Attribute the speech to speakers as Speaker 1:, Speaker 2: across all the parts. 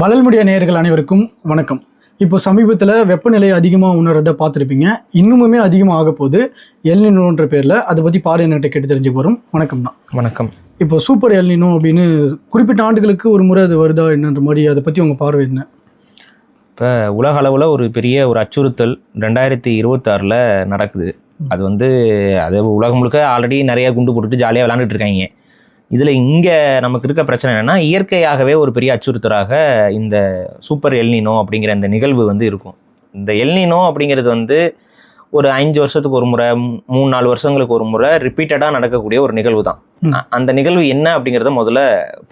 Speaker 1: வளர்முடிய நேயர்கள் அனைவருக்கும் வணக்கம். இப்போ சமீபத்தில் வெப்பநிலை அதிகமாக உணர்றதை பார்த்துருப்பீங்க. இன்னுமுமே அதிகமாக ஆக போகுது எல்னினோன்ற பேரில். அதை பற்றி பாரு என்கிட்ட கேட்டு தெரிஞ்சு போகிறோம். வணக்கம்ண்ணா.
Speaker 2: வணக்கம்.
Speaker 1: இப்போ சூப்பர் எல்னினோ அப்படின்னு குறிப்பிட்ட ஆண்டுகளுக்கு ஒரு முறை அது வருதா என்னன்ற மாதிரி அதை பற்றி உங்கள் பார்வை என்ன?
Speaker 2: இப்போ உலக அளவில் ஒரு பெரிய அச்சுறுத்தல் 2026 நடக்குது. அது உலகம் முழுக்க ஆல்ரெடி நிறைய குண்டு போட்டுட்டு ஜாலியாக விளாண்டுட்டு இருக்காங்க. இதில் இங்கே நமக்கு இருக்க பிரச்சனை என்னென்னா, இயற்கையாகவே ஒரு பெரிய அச்சுறுத்தலாக இந்த சூப்பர் எல்னினோ அப்படிங்கிற இந்த நிகழ்வு இருக்கும். இந்த எல்னினோ அப்படிங்கிறது ஒரு 5 வருஷத்துக்கு ஒரு முறை, 3-4 வருஷங்களுக்கு ஒரு முறை ரிப்பீட்டடாக நடக்கக்கூடிய ஒரு நிகழ்வு தான். அந்த நிகழ்வு என்ன அப்படிங்கிறத முதல்ல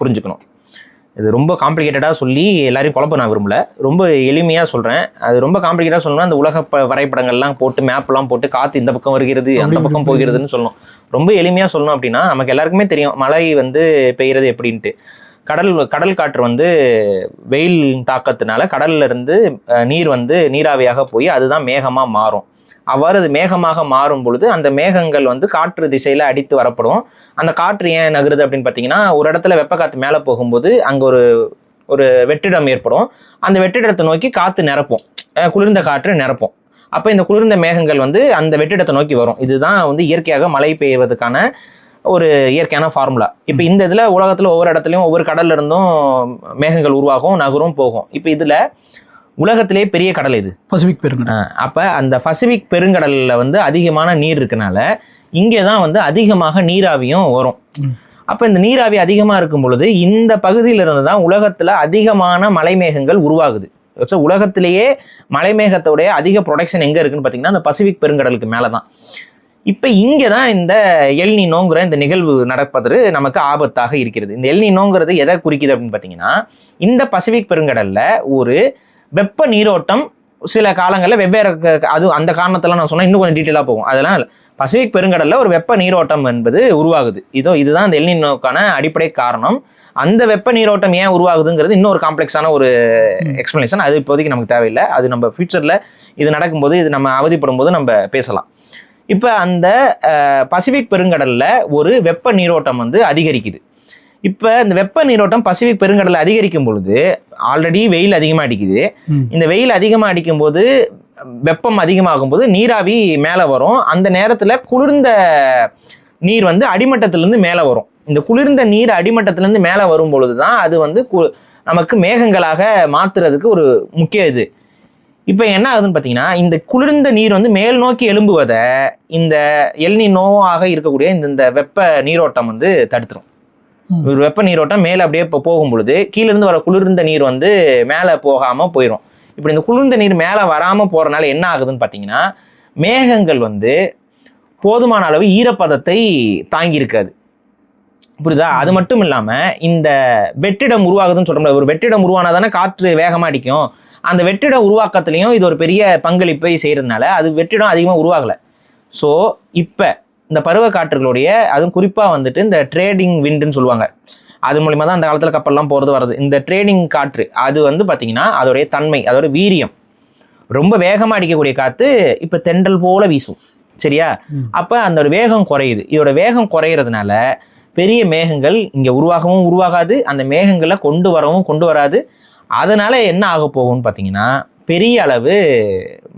Speaker 2: புரிஞ்சுக்கணும். இது ரொம்ப காம்ப்ளிகேட்டடாக சொல்லி எல்லாரையும் குழப்ப நான் விரும்பல. ரொம்ப எளிமையாக சொல்கிறேன். அது ரொம்ப காம்ப்ளிகேட்டாக சொல்லணும்னா அந்த உலக வரைபடங்கள்லாம் போட்டு மேப்லாம் போட்டு காற்று இந்த பக்கம் வருகிறது அந்த பக்கம் போகிறதுன்னு சொல்லணும். ரொம்ப எளிமையாக சொல்லணும் அப்படின்னா, நமக்கு எல்லாருக்குமே தெரியும் மழை பெய்கிறது எப்படின்ட்டு. கடல் காற்று வெயில் தாக்கத்தினால கடல்ல இருந்து நீர் நீராவியாக போய் அதுதான் மேகமாக மாறும். அவ்வாறு அது மேகமாக மாறும் பொழுது அந்த மேகங்கள் காற்று திசையில் அடித்து வரப்படும். அந்த காற்று ஏன் நகருது அப்படின்னு பார்த்தீங்கன்னா, ஒரு இடத்துல வெப்ப காற்று மேலே போகும்போது அங்கே ஒரு வெற்றிடம் ஏற்படும். அந்த வெற்றிடத்தை நோக்கி காற்று நிரப்போம், குளிர்ந்த காற்று நிரப்போம். அப்போ இந்த குளிர்ந்த மேகங்கள் அந்த வெற்றிடத்தை நோக்கி வரும். இதுதான் இயற்கையாக மழை பெய்வதற்கான ஒரு இயற்கையான ஃபார்முலா. இப்போ இந்த இதில் உலகத்தில் ஒவ்வொரு இடத்துலையும் ஒவ்வொரு கடல்ல இருந்தும் மேகங்கள் உருவாகும், நகரும், போகும். இப்போ இதில் உலகத்திலே பெரிய கடல் இது
Speaker 1: பசிபிக் பெருங்கடல்.
Speaker 2: அப்போ அந்த பசிபிக் பெருங்கடலில் அதிகமான நீர் இருக்கனால இங்கே தான் அதிகமாக நீராவியும் வரும். அப்போ இந்த நீராவி அதிகமாக இருக்கும் பொழுது இந்த பகுதியிலிருந்து தான் உலகத்தில் அதிகமான மலைமேகங்கள் உருவாகுது. ஸோ உலகத்திலேயே மலைமேகத்தோடைய அதிக ப்ரொடக்ஷன் எங்கே இருக்குன்னு பார்த்தீங்கன்னா அந்த பசிபிக் பெருங்கடலுக்கு மேலே தான். இப்போ இங்கே தான் இந்த எல்னினோங்கிற இந்த நிகழ்வு நடப்பது நமக்கு ஆபத்தாக இருக்கிறது. இந்த எல்னினோங்கிறது எதை குறிக்குது அப்படின்னு பார்த்தீங்கன்னா, இந்த பசிபிக் பெருங்கடலில் ஒரு வெப்ப நீரோட்டம் சில காலங்களில் வெவ்வேறு அந்த காரணத்தெல்லாம் நான் சொன்னால் இன்னும் கொஞ்சம் டீட்டெயிலாக போகும். அதெல்லாம் பசிபிக் பெருங்கடலில் ஒரு வெப்ப நீரோட்டம் என்பது உருவாகுது. இதுதான் இந்த எல்னினோக்கான அடிப்படை காரணம். அந்த வெப்ப நீரோட்டம் ஏன் உருவாகுதுங்கிறது இன்னொரு காம்ப்ளெக்ஸான ஒரு எக்ஸ்பிளனேஷன். அது இப்போதைக்கு நமக்கு தேவையில்லை. அது நம்ம ஃபியூச்சரில் இது நடக்கும்போது, இது நம்ம அவதிப்படும் போது நம்ம பேசலாம். இப்போ அந்த பசிபிக் பெருங்கடலில் ஒரு வெப்ப நீரோட்டம் அதிகரிக்குது. இப்போ இந்த வெப்ப நீரோட்டம் பசிபிக் பெருங்கடலில் அதிகரிக்கும் பொழுது ஆல்ரெடி வெயில் அதிகமாக அடிக்குது. இந்த வெயில் அதிகமாக அடிக்கும் போது, வெப்பம் அதிகமாகும் போது நீராவி மேலே வரும். அந்த நேரத்தில் குளிர்ந்த நீர் அடிமட்டத்திலேருந்து மேலே வரும். இந்த குளிர்ந்த நீர் அடிமட்டத்திலேருந்து மேலே வரும் பொழுது தான் அது நமக்கு மேகங்களாக மாற்றுறதுக்கு ஒரு முக்கிய இது. இப்போ என்ன ஆகுதுன்னு பார்த்தீங்கன்னா, இந்த குளிர்ந்த நீர் மேல் நோக்கி எழும்புவதை இந்த எல்னினோவாக இருக்கக்கூடிய இந்த வெப்ப நீரோட்டம் தடுத்துரும். ஒரு வெப்ப நீரோட்டம் மேலே அப்படியே இப்போ போகும் பொழுது கீழேருந்து வர குளிர்ந்த நீர் மேலே போகாமல் போயிடும். இப்படி இந்த குளிர்ந்த நீர் மேலே வராமல் போகிறனால என்ன ஆகுதுன்னு பார்த்தீங்கன்னா, மேகங்கள் போதுமான அளவு ஈரப்பதத்தை தாங்கி இருக்காது. புரியுதா? அது மட்டும் இல்லாமல் இந்த வெற்றிடம் உருவாகுதுன்னு சொல்கிறோம்ல, ஒரு வெற்றிடம் உருவானாதானே காற்று வேகமாக அடிக்கும். அந்த வெற்றிட உருவாக்கத்துலேயும் இது ஒரு பெரிய பங்களிப்பை செய்கிறதுனால அது வெற்றிடம் அதிகமாக உருவாகலை. ஸோ இப்போ இந்த பருவ காற்றுகளுடைய, அதுவும் குறிப்பாக இந்த ட்ரேடிங் விண்டுன்னு சொல்லுவாங்க, அது மூலிமா தான் அந்த காலத்தில் கப்பல்லாம் போகிறது வர்றது. இந்த ட்ரேடிங் காற்று அது பார்த்தீங்கன்னா அதோடைய தன்மை, அதோட வீரியம், ரொம்ப வேகமாக அடிக்கக்கூடிய காற்று இப்போ தென்றல் போல வீசும். சரியா? அப்போ அந்த ஒரு வேகம் குறையுது. இதோட வேகம் குறையிறதுனால பெரிய மேகங்கள் இங்கே உருவாகாது, அந்த மேகங்களை கொண்டு வராது. அதனால் என்ன ஆக போகும்னு பார்த்தீங்கன்னா, பெரிய அளவு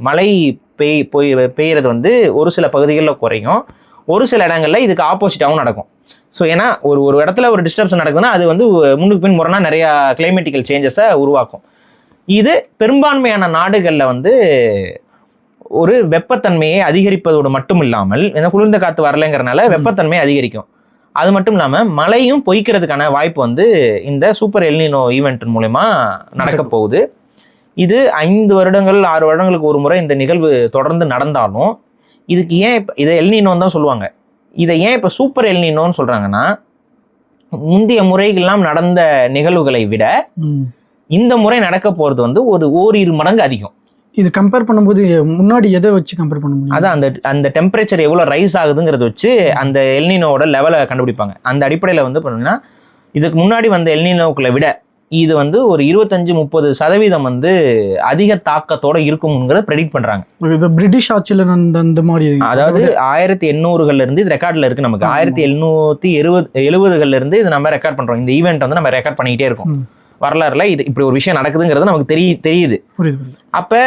Speaker 2: மழை பெய்யறது ஒரு சில பகுதிகளில் குறையும், ஒரு சில இடங்களில் இதுக்கு ஆப்போசிட்டாகவும் நடக்கும். ஸோ ஏன்னா ஒரு இடத்துல ஒரு டிஸ்டர்பன்ஸ் நடக்குதுன்னா அது முன்னுக்கு பின் முறைனா நிறையா கிளைமேட்டிக்கல் சேஞ்சஸை உருவாக்கும். இது பெரும்பான்மையான நாடுகளில் ஒரு வெப்பத்தன்மையை அதிகரிப்பதோடு மட்டும் இல்லாமல், ஏன்னா குளிர்ந்த காற்று வரலைங்கிறனால வெப்பத்தன்மையை அதிகரிக்கும். அது மட்டும் இல்லாமல் மழையும் பொய்க்கிறதுக்கான வாய்ப்பு இந்த சூப்பர் எல்னினோ ஈவெண்ட் மூலமா நடக்க போகுது. இது 5 வருடங்கள் 6 வருடங்களுக்கு ஒரு முறை இந்த நிகழ்வு தொடர்ந்து நடந்தாலும் இதுக்கு ஏன் இதை எல்னினோன்னு தான் சொல்லுவாங்க. இதை ஏன் இப்போ சூப்பர் எல்னினோன்னு சொல்கிறாங்கன்னா, முந்தைய முறைகள்லாம் நடந்த நிகழ்வுகளை விட இந்த முறை நடக்க போகிறது ஓரிரு மடங்கு அதிகம்.
Speaker 1: இது கம்பேர் பண்ணும்போது முன்னாடி எதை வச்சு கம்பேர் பண்ண முடியும்?
Speaker 2: அதான் அந்த டெம்பரேச்சர் எவ்வளோ ரைஸ் ஆகுதுங்கிறத வச்சு அந்த எல்னினோட லெவலை கண்டுபிடிப்பாங்க. அந்த அடிப்படையில் பார்த்தீங்கன்னா இதுக்கு முன்னாடி வந்த எல்னினோக்களை விட இது ஒரு 25-30% அதிக தாக்கத்தோடு இருக்கும்ங்கிறத ப்ரெடிக்ட் பண்ணுறாங்க.
Speaker 1: இப்போ பிரிட்டிஷ் ஆட்சியில் அந்த மாதிரி,
Speaker 2: அதாவது 1800 இது ரெக்கார்டில் இருக்குது. நமக்கு 1770 இது நம்ம ரெக்கார்ட் பண்ணுறோம். இந்த ஈவெண்ட் நம்ம ரெக்கார்ட் பண்ணிக்கிட்டே இருக்கோம். வரலாறுல இது இப்படி ஒரு விஷயம் நடக்குதுங்கிறது நமக்கு தெரியுது.
Speaker 1: புரியுது.
Speaker 2: அப்போ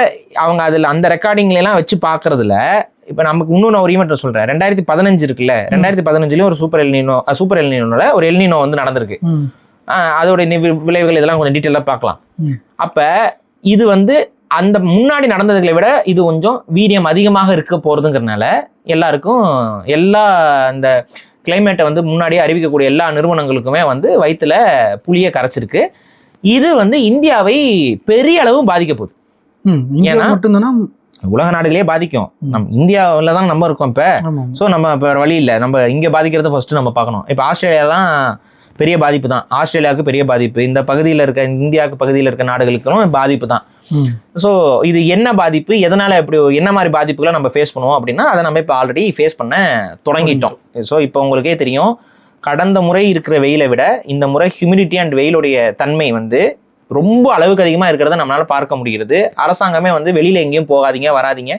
Speaker 2: அவங்க அதில் அந்த ரெக்கார்டிங்லாம் வச்சு பார்க்கறதுல இப்போ நமக்கு இன்னொன்று ஒரு ஈவெண்ட் சொல்கிறேன். 2015 இருக்குல்ல, 2015 ஒரு சூப்பர் எல்னினோல ஒரு எல்னினோ வந்து நடந்திருக்கு. அதோட விளைவுகள் இதெல்லாம் கொஞ்சம் டீட்டெயிலாக பார்க்கலாம். அப்போ இது வந்து அந்த முன்னாடி நடந்ததுகளை விட இது கொஞ்சம் வீரியம் அதிகமாக இருக்க போகிறதுங்கிறதுனால எல்லாருக்கும் எல்லா இந்த கிளைமேட்டை வந்து முன்னாடியே அறிவிக்கக்கூடிய எல்லா நிறுவனங்களுக்குமே வந்து வயிற்றுல புளியை கரைச்சிருக்கு. இது வந்து இந்தியாவை பெரிய அளவு பாதிக்க போகுது. ஏன்னா
Speaker 1: மட்டும்தானா
Speaker 2: உலக நாடுகளே பாதிக்கும். நம்ம இந்தியாவில் தான் நம்ம இருக்கோம் இப்போ. ஸோ நம்ம இப்போ வழி இல்லை, நம்ம இங்கே பாதிக்கிறத ஃபர்ஸ்ட் நம்ம பார்க்கணும். இப்போ ஆஸ்திரேலியா தான் பெரிய பாதிப்பு தான். ஆஸ்திரேலியாவுக்கு பெரிய பாதிப்பு, இந்த பகுதியில் இருக்க இந்தியாவுக்கு பகுதியில் இருக்க நாடுகளுக்கும் பாதிப்பு தான். ஸோ இது என்ன பாதிப்பு, எதனால இப்படி என்ன மாதிரி பாதிப்புகளை நம்ம ஃபேஸ் பண்ணுவோம் அப்படின்னா அதை நம்ம இப்போ ஆல்ரெடி ஃபேஸ் பண்ண தொடங்கிட்டோம். ஸோ இப்போ உங்களுக்கே தெரியும், கடந்த முறை இருக்கிற வெயிலை விட இந்த முறை ஹியூமிடிட்டி அண்ட் வெயிலுடைய தன்மை வந்து ரொம்ப அளவுக்கு அதிகமாக இருக்கிறத நம்மளால பார்க்க முடிகிறது. அரசாங்கமே வந்து வெளியில் எங்கேயும் போகாதீங்க, வராதிங்க,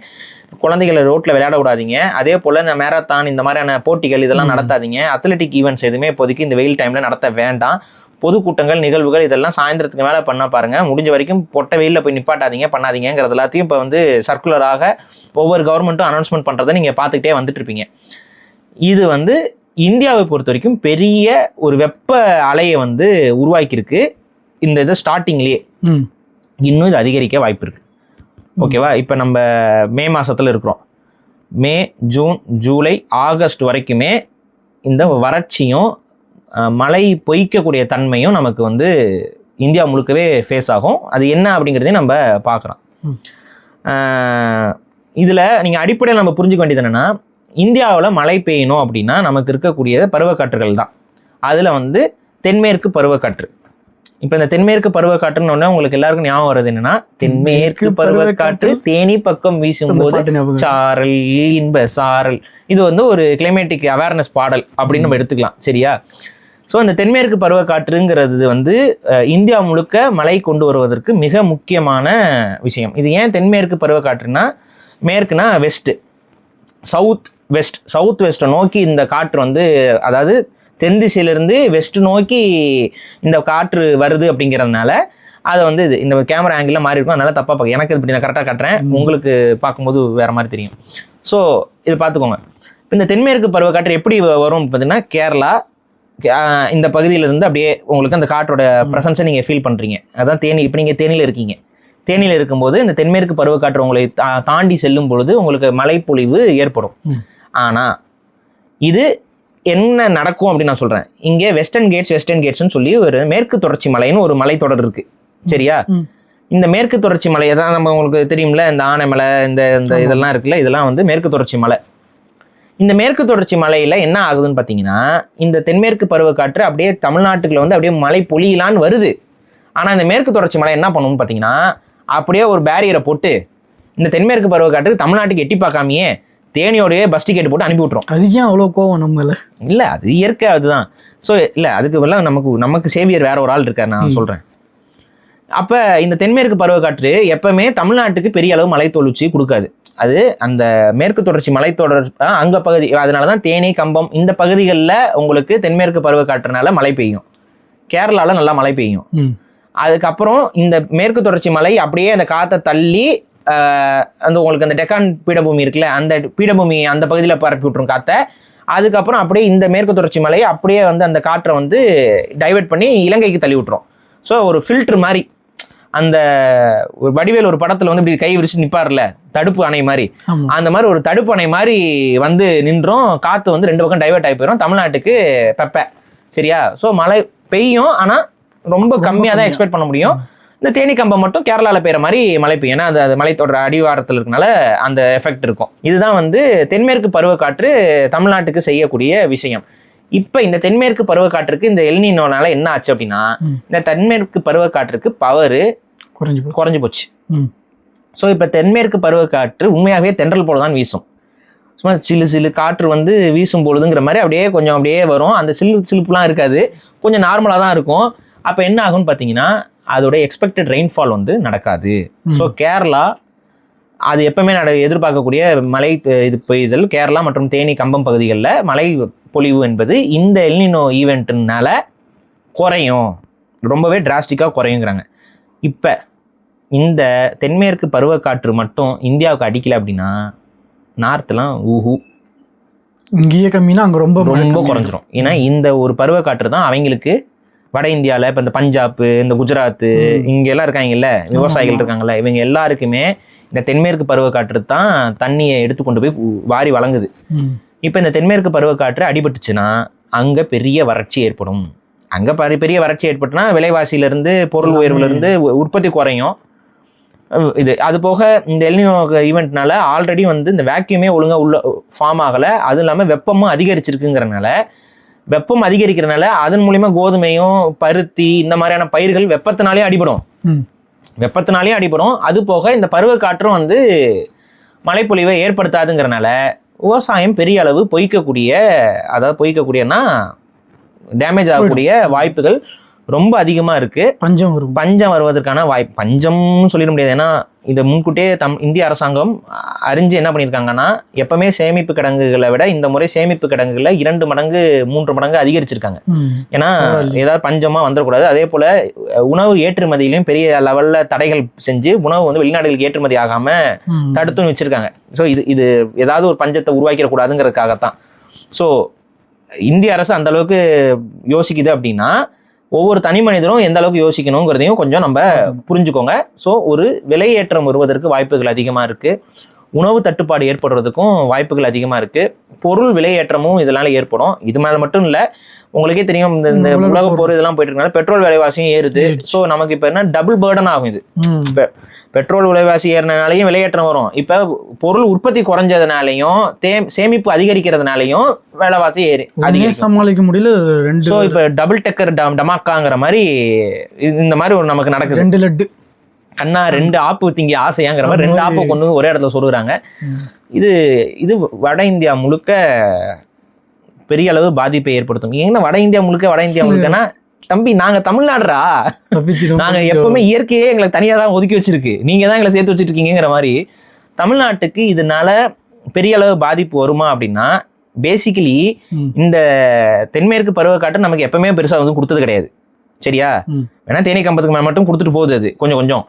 Speaker 2: குழந்தைகளை ரோட்டில் விளையாட விடாதீங்க, அதே போல் இந்த மேரத்தான் இந்த மாதிரியான போட்டிகள் இதெல்லாம் நடத்தாதீங்க, அத்லெட்டிக் ஈவெண்ட்ஸ் எதுவுமே இப்போதைக்கு இந்த வெயில் டைமில் நடத்த வேண்டாம், பொதுக்கூட்டங்கள் நிகழ்வுகள் இதெல்லாம் சாயந்தரத்துக்கு மேலே பண்ண பாருங்கள், முடிஞ்ச வரைக்கும் பொட்டை வெயிலில் போய் நிப்பாட்டாதீங்க, பண்ணாதீங்கிறது எல்லாத்தையும் இப்போ வந்து சர்க்குலராக ஒவ்வொரு கவர்மெண்ட்டும் அனௌன்ஸ்மெண்ட் பண்ணுறதை நீங்கள் பார்த்துக்கிட்டே வந்துட்டு இருப்பீங்க. இது வந்து இந்தியாவை பொறுத்த வரைக்கும் பெரிய ஒரு வெப்ப அலையை வந்து உருவாக்கியிருக்கு. இந்த இது ஸ்டார்டிங்லேயே இன்னும் இது அதிகரிக்க வாய்ப்பு இருக்குது. ஓகேவா? இப்போ நம்ம மே மாதத்தில் இருக்கிறோம். மே, ஜூன், ஜூலை, ஆகஸ்ட் வரைக்குமே இந்த வறட்சியும் மழை பொய்க்கக்கூடிய தன்மையும் நமக்கு வந்து இந்தியா முழுக்கவே ஃபேஸ் ஆகும். அது என்ன அப்படிங்கிறதையும் நம்ம பார்க்குறோம். இதில் நீங்கள் அடிப்படையில் நம்ம புரிஞ்சுக்க வேண்டியது என்னென்னா, இந்தியாவில் மழை பெய்யணும் அப்படின்னா நமக்கு இருக்கக்கூடிய பருவக்காற்றுகள் தான். அதில் வந்து தென்மேற்கு பருவக்காற்று. இப்போ இந்த தென்மேற்கு பருவக்காற்றுன்னு ஒன்று உங்களுக்கு எல்லாருக்கும் ஞாபகம் வருது என்னன்னா, தென்மேற்கு பருவக்காற்று தேனி பக்கம் வீசும்போது சாரல் இன்ப சாரல். இது வந்து ஒரு கிளைமேட்டிக் அவேர்னஸ் பாடல் அப்படின்னு நம்ம எடுத்துக்கலாம். சரியா? ஸோ அந்த தென்மேற்கு பருவக்காற்றுங்கிறது வந்து இந்தியா முழுக்க மழை கொண்டு வருவதற்கு மிக முக்கியமான விஷயம். இது ஏன் தென்மேற்கு பருவக்காற்றுனா, மேற்குனா வெஸ்ட்டு, சவுத் வெஸ்ட்டை நோக்கி இந்த காற்று வந்து, அதாவது தென் திசையிலிருந்து வெஸ்ட் நோக்கி இந்த காற்று வருது அப்படிங்கிறதுனால அதை வந்து இந்த கேமரா ஆங்கிளில் மாறி இருக்கும். அதனால தப்பாக பார்க்க, எனக்கு இப்படி நான் கரெக்டாக காட்டுறேன், உங்களுக்கு பார்க்கும்போது வேறு மாதிரி தெரியும். ஸோ இது பார்த்துக்கோங்க. இந்த தென்மேற்கு பருவக்காற்று எப்படி வரும் பார்த்தீங்கன்னா, கேரளா இந்த பகுதியிலிருந்து அப்படியே உங்களுக்கு அந்த காற்றோட ப்ரெசன்ஸை நீங்கள் ஃபீல் பண்ணுறீங்க. அதான் தேனி. இப்போ நீங்கள் தேனியில் இருக்கீங்க. தேனியில் இருக்கும்போது இந்த தென்மேற்கு பருவக்காற்று உங்களை தாண்டி செல்லும் பொழுது உங்களுக்கு மழைப்பொழிவு ஏற்படும். ஆனால் இது என்ன நடக்கும் அப்படின்னு நான் சொல்கிறேன். இங்கே வெஸ்டர்ன் கேட்ஸ்ன்னு சொல்லி ஒரு மேற்கு தொடர்ச்சி மலைன்னு ஒரு மலைத்தொடர் இருக்குது. சரியா? இந்த மேற்கு தொடர்ச்சி மலை தான் நம்ம உங்களுக்கு தெரியும்ல, இந்த ஆனைமலை இந்த இதெல்லாம் இருக்குல்ல, இதெல்லாம் வந்து மேற்கு தொடர்ச்சி மலை. இந்த மேற்கு தொடர்ச்சி மலையில் என்ன ஆகுதுன்னு பார்த்தீங்கன்னா, இந்த தென்மேற்கு பருவக்காற்று அப்படியே தமிழ்நாட்டுக்குள்ள வந்து அப்படியே மழை பொழியலான்னு வருது. ஆனால் இந்த மேற்கு தொடர்ச்சி மலை என்ன பண்ணும்னு பார்த்தீங்கன்னா, அப்படியே ஒரு பேரியரை போட்டு இந்த தென்மேற்கு பருவக்காற்று தமிழ்நாட்டுக்கு எட்டி பார்க்காமையே தேனியோடைய பஸ் டிக்கெட் போட்டு அனுப்பி விட்டுரும்.
Speaker 1: அதுக்கு ஏன் அவ்வளோ கோவம் நம்மள? இல்லை,
Speaker 2: அது இயற்கை, அதுதான். ஸோ இல்லை, அதுக்கு எல்லாம் நமக்கு சேவியர் வேற ஒரு ஆள் இருக்கார், நான் சொல்கிறேன். அப்போ இந்த தென்மேற்கு பருவக்காற்று எப்பவுமே தமிழ்நாட்டுக்கு பெரிய அளவு மலைத்தொழிற்சி கொடுக்காது. அது அந்த மேற்கு தொடர்ச்சி மலைத்தொடர் அங்கே பகுதி, அதனால தான் தேனி, கம்பம் இந்த பகுதிகளில் உங்களுக்கு தென்மேற்கு பருவக்காற்றுனால மழை பெய்யும். கேரளாவில் நல்லா மழை பெய்யும். அதுக்கப்புறம் இந்த மேற்கு தொடர்ச்சி மலை அப்படியே அந்த காற்றை தள்ளி அந்த உங்களுக்கு அந்த டெக்கான் பீடபூமி இருக்குல்ல, அந்த பீடபூமி அந்த பகுதியில் பரப்பி விட்டுரும் காற்றை. அதுக்கப்புறம் அப்படியே இந்த மேற்கு தொடர்ச்சி மலையை அப்படியே வந்து அந்த காற்றை வந்து டைவெர்ட் பண்ணி இலங்கைக்கு தள்ளி விட்டுரும். ஸோ ஒரு ஃபில்ட்ரு மாதிரி, அந்த ஒரு வடிவேல் ஒரு படத்தில் வந்து இப்படி கை விரிச்சு நிற்பார்ல, தடுப்பு அணை மாதிரி, அந்த மாதிரி ஒரு தடுப்பு அணை மாதிரி வந்து நின்றோம். காற்று வந்து ரெண்டு பக்கம் டைவெர்ட் ஆகி போயிடும். தமிழ்நாட்டுக்கு பெப்பை. சரியா? ஸோ மழை பெய்யும், ஆனால் ரொம்ப கம்மியாக தான் எக்ஸ்பெக்ட் பண்ண முடியும். இந்த தேனி கம்பம் மட்டும் கேரளாவில் பெய்கிற மாதிரி மழை பெய்யும். ஏன்னா அது மலைத்தொடர் அடிவாரத்தில் இருக்கனால அந்த எஃபெக்ட் இருக்கும். இதுதான் வந்து தென்மேற்கு பருவக்காற்று தமிழ்நாட்டுக்கு செய்யக்கூடிய விஷயம். இப்போ இந்த தென்மேற்கு பருவக்காற்றுக்கு இந்த எல்னினோனால என்ன ஆச்சு அப்படின்னா, இந்த தென்மேற்கு பருவக்காற்றுக்கு பவர் குறைஞ்சு போச்சு. ஸோ இப்போ தென்மேற்கு பருவக்காற்று உண்மையாகவே தென்றல் போல தான் வீசும். சும்மா சிலு காற்று வந்து வீசும் பொழுதுங்கிற மாதிரி அப்படியே கொஞ்சம் அப்படியே வரும். அந்த சிலுப்புலாம் இருக்காது, கொஞ்சம் நார்மலாக தான் இருக்கும். அப்போ என்ன ஆகும்னு பார்த்தீங்கன்னா, அதோட எக்ஸ்பெக்டட் ரெயின்ஃபால் வந்து நடக்காது. ஸோ கேரளா அது எப்பவுமே எதிர்பார்க்கக்கூடிய மழை இது பெய்தல் கேரளா மற்றும் தேனி கம்பம் பகுதிகளில் மழை பொழிவு என்பது இந்த எல்னினோ ஈவெண்ட்னால குறையும். ரொம்பவே டிராஸ்டிக்காக குறையுங்கிறாங்க. இப்போ இந்த தென்மேற்கு பருவக்காற்று மட்டும் இந்தியாவுக்கு அடிக்கலை அப்படின்னா நார்த்லாம் ஊஹூ
Speaker 1: இங்கேயே கம்மினா அங்கே ரொம்ப
Speaker 2: ரொம்ப குறைஞ்சிரும். ஏன்னா இந்த ஒரு பருவக்காற்று தான் அவங்களுக்கு வட இந்தியாவில் இப்போ இந்த பஞ்சாப், இந்த குஜராத் இங்கெல்லாம் இருக்காங்கல்ல, விவசாயிகள் இருக்காங்கல்ல, இவங்க எல்லாருக்குமே இந்த தென்மேற்கு பருவக்காற்று தான் தண்ணியை எடுத்து கொண்டு போய் வாரி வழங்குது. இப்போ இந்த தென்மேற்கு பருவக்காற்று அடிபட்டுச்சுன்னா அங்கே பெரிய வறட்சி ஏற்படும். அங்கே பெரிய வறட்சி ஏற்பட்டுனா விலைவாசியிலேருந்து, பொருள் உயர்வுலேருந்து உற்பத்தி குறையும். இது அது போக இந்த எல்னினோ ஈவெண்ட்னால ஆல்ரெடி வந்து இந்த வேக்யூமே ஒழுங்காக உள்ள ஃபார்ம் ஆகலை. அதுவும் இல்லாமல் வெப்பமும் அதிகரிச்சிருக்குங்கிறனால, வெப்பம் அதிகரிக்கிறனால அதன் மூலிமா கோதுமையும் பருத்தி இந்த மாதிரியான பயிர்கள் வெப்பத்தினாலே அடிபடும். அது போக இந்த பருவக்காற்றும் வந்து மழைப்பொழிவை ஏற்படுத்தாதுங்கிறனால விவசாயம் பெரிய அளவு பொய்க்கக்கூடியனா டேமேஜ் ஆகக்கூடிய வாய்ப்புகள் ரொம்ப அதிகமாக இருக்குது. பஞ்சம் வருவதற்கான வாய்ப்பு, பஞ்சம்னு சொல்லிட முடியாது. ஏன்னா இதை முன்கூட்டியே இந்திய அரசாங்கம் அறிஞ்சு என்ன பண்ணியிருக்காங்கன்னா, எப்பவுமே சேமிப்பு கிடங்குகளை விட இந்த முறை சேமிப்பு கிடங்குகளை 2 மடங்கு 3 மடங்கு அதிகரிச்சிருக்காங்க. ஏன்னா ஏதாவது பஞ்சமாக வந்துடக்கூடாது. அதே போல் உணவு ஏற்றுமதியிலையும் பெரிய லெவலில் தடைகள் செஞ்சு உணவு வந்து வெளிநாடுகளுக்கு ஏற்றுமதி ஆகாமல் தடுத்துன்னு வச்சுருக்காங்க. ஸோ இது ஏதாவது ஒரு பஞ்சத்தை உருவாக்கிடக்கூடாதுங்கிறதுக்காகத்தான். ஸோ இந்திய அரசு அந்த அளவுக்கு யோசிக்குது அப்படின்னா ஒவ்வொரு தனி மனிதரும் எந்த அளவுக்கு யோசிக்கணுங்கிறதையும் கொஞ்சம் நம்ம புரிஞ்சுக்கோங்க. ஸோ ஒரு விலையேற்றம் வருவதற்கு வாய்ப்புகள் அதிகமாக இருக்குது. உணவு தட்டுப்பாடு ஏற்படுறதுக்கும் வாய்ப்புகள் அதிகமாக இருக்குது. பொருள் விலையேற்றமும் இதனால ஏற்படும். இது மேலே மட்டும் இல்லை, உங்களுக்கே தெரியும் இந்த உலக போர் இதெல்லாம் போயிட்டு இருக்கனால பெட்ரோல் விலைவாசியும் ஏறுது. ஸோ நமக்கு இப்போ என்ன டபுள் பேர்டன் ஆகும். இது இப்போ பெட்ரோல் விலைவாசி ஏறினாலையும் விலையேற்றம் வரும். இப்போ பொருள் உற்பத்தி குறைஞ்சதுனாலையும் சேமிப்பு அதிகரிக்கிறதுனாலையும் விலைவாசி அதிகம்
Speaker 1: சமாளிக்க முடியல.
Speaker 2: ஸோ இப்போ டபுள் டெக்கர் டமாக்காங்கிற மாதிரி இந்த மாதிரி ஒரு நமக்கு நடக்குது.
Speaker 1: 2 லட்டு
Speaker 2: கண்ணா 2 ஆப்பு திங்கி ஆசையாங்கிற மாதிரி 2 ஆப்பை கொண்டு ஒரே இடத்துல சொல்லுறாங்க. இது வட இந்தியா முழுக்க பெரிய அளவு பாதிப்பை ஏற்படுத்தும். ஏன்னா வட இந்தியா முழுக்கனா தம்பி நாங்க தமிழ்நாடுறா, நாங்க எப்பவுமே இயற்கையே எங்களை தனியா தான் ஒதுக்கி வச்சிருக்கு, நீங்க தான் எங்களை சேர்த்து வச்சுட்டு இருக்கீங்கிற மாதிரி. தமிழ்நாட்டுக்கு இதனால பெரிய அளவு பாதிப்பு வருமா அப்படின்னா, பேசிக்கலி இந்த தென்மேற்கு பருவக்காற்று நமக்கு எப்பவுமே பெருசா வந்து கொடுத்தது கிடையாது. சரியா? வேணா தேனி கம்பத்துக்கு மேல மட்டும் கொடுத்துட்டு போகுது. அது கொஞ்சம்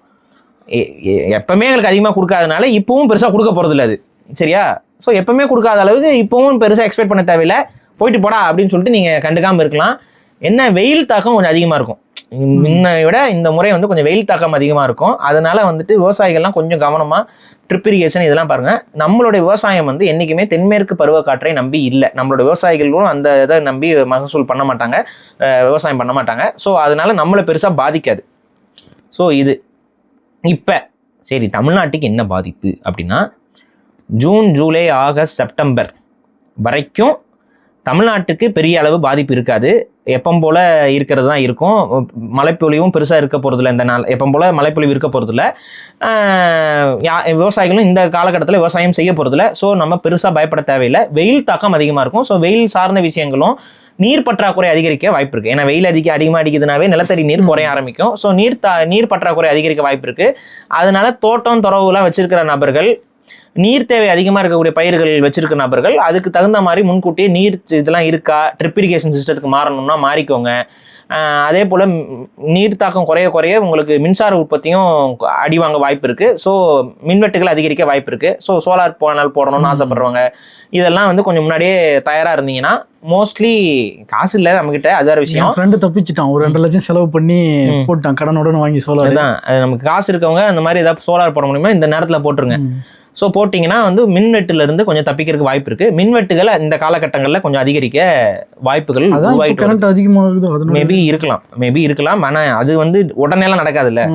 Speaker 2: எப்பவுமே எங்களுக்கு அதிகமாக கொடுக்காதனால இப்பவும் பெருசாக கொடுக்க போகிறது இல்லை அது. சரியா? ஸோ எப்பவுமே கொடுக்காத அளவுக்கு இப்பவும் பெருசாக எக்ஸ்பெக்ட் பண்ண தேவையில்லை, போயிட்டு போடா அப்படின்னு சொல்லிட்டு நீங்கள் கண்டுக்காமல் இருக்கலாம். என்ன வெயில் தாக்கம் கொஞ்சம் அதிகமாக இருக்கும். முன்னை விட இந்த முறை வந்து கொஞ்சம் வெயில் தாக்கம் அதிகமாக இருக்கும். அதனால வந்துட்டு விவசாயிகள்லாம் கொஞ்சம் கவனமாக ட்ரிப் இரிகேஷன் இதெல்லாம் பாருங்கள். நம்மளுடைய விவசாயம் வந்து என்றைக்குமே தென்மேற்கு பருவக்காற்றை நம்பி இல்லை. நம்மளோட விவசாயிகளும் அந்த இதை நம்பி மகசூல் பண்ண மாட்டாங்க, விவசாயம் பண்ண மாட்டாங்க. ஸோ அதனால நம்மளை பெருசாக பாதிக்காது. ஸோ இது இப்போ சரி தமிழ்நாட்டுக்கு என்ன பாதிப்பு அப்படின்னா, ஜூன், ஜூலை, ஆகஸ்ட், செப்டம்பர் வரைக்கும் தமிழ்நாட்டுக்கு பெரிய அளவு பாதிப்பு இருக்காது. எப்போ போல் இருக்கிறது தான் இருக்கும். மழைப்பொழிவும் பெருசாக இருக்க போகிறதில்ல. இந்த நாள் எப்போ போல் மழைப்பொழிவு இருக்க போகிறதில்ல. விவசாயிகளும் இந்த காலகட்டத்தில் விவசாயம் செய்ய போகிறதில்ல. ஸோ நம்ம பெருசாக பயப்பட தேவையில்லை. வெயில் தாக்கம் அதிகமாக இருக்கும். ஸோ வெயில் சார்ந்த விஷயங்களும் நீர் பற்றாக்குறை அதிகரிக்க வாய்ப்பு இருக்குது. ஏன்னா வெயில் அதிகமாக அடிக்குதுனாவே நிலத்தடி நீர் குறைய ஆரம்பிக்கும். ஸோ நீர் பற்றாக்குறை அதிகரிக்க வாய்ப்பு இருக்குது. அதனால தோட்டம் துறவுலாம் வச்சிருக்கிற நபர்கள், நீர் தேவை அதிகமாக இருக்கக்கூடிய பயிர்கள் வச்சிருக்க நபர்கள் அதுக்கு தகுந்த மாதிரி முன்கூட்டியே நீர் இதெல்லாம் இருக்கா, ட்ரிப் இரிகேஷன் சிஸ்டத்துக்கு மாறணும்னா மாறிக்கோங்க. அதே போல் நீர் தாக்கம் குறைய உங்களுக்கு மின்சார உற்பத்தியும் அடிவாங்க வாய்ப்பு இருக்குது. ஸோ மின்வெட்டுகள் அதிகரிக்க வாய்ப்பு இருக்குது. ஸோ சோலார் பேனல் போடணும்னு ஆசைப்படுறவங்க இதெல்லாம் வந்து கொஞ்சம் முன்னாடியே தயாராக இருந்தீங்கன்னா, மோஸ்ட்லி காசு இல்லை நம்மகிட்ட, அது வேறு விஷயம்.
Speaker 1: ஃப்ரெண்டு தப்பிச்சிட்டான், ஒரு 2 லட்சம் செலவு பண்ணி போட்டான், கடனுடன் வாங்கி சோலார்
Speaker 2: தான். நமக்கு காசு இருக்கவங்க அந்த மாதிரி ஏதாவது சோலார் போட முடியுமா இந்த நேரத்தில் போட்டுருங்க. ஸோ போட்டிங்கன்னா வந்து மின்வெட்டுலேருந்து கொஞ்சம் தப்பிக்கிறதுக்கு வாய்ப்பு இருக்குது. மின்வெட்டுகள் இந்த காலகட்டங்களில் கொஞ்சம் அதிகரிக்க வாய்ப்புகள் மேபி இருக்கலாம். ஆனால் அது வந்து உடனேலாம் நடக்காது இல்லை.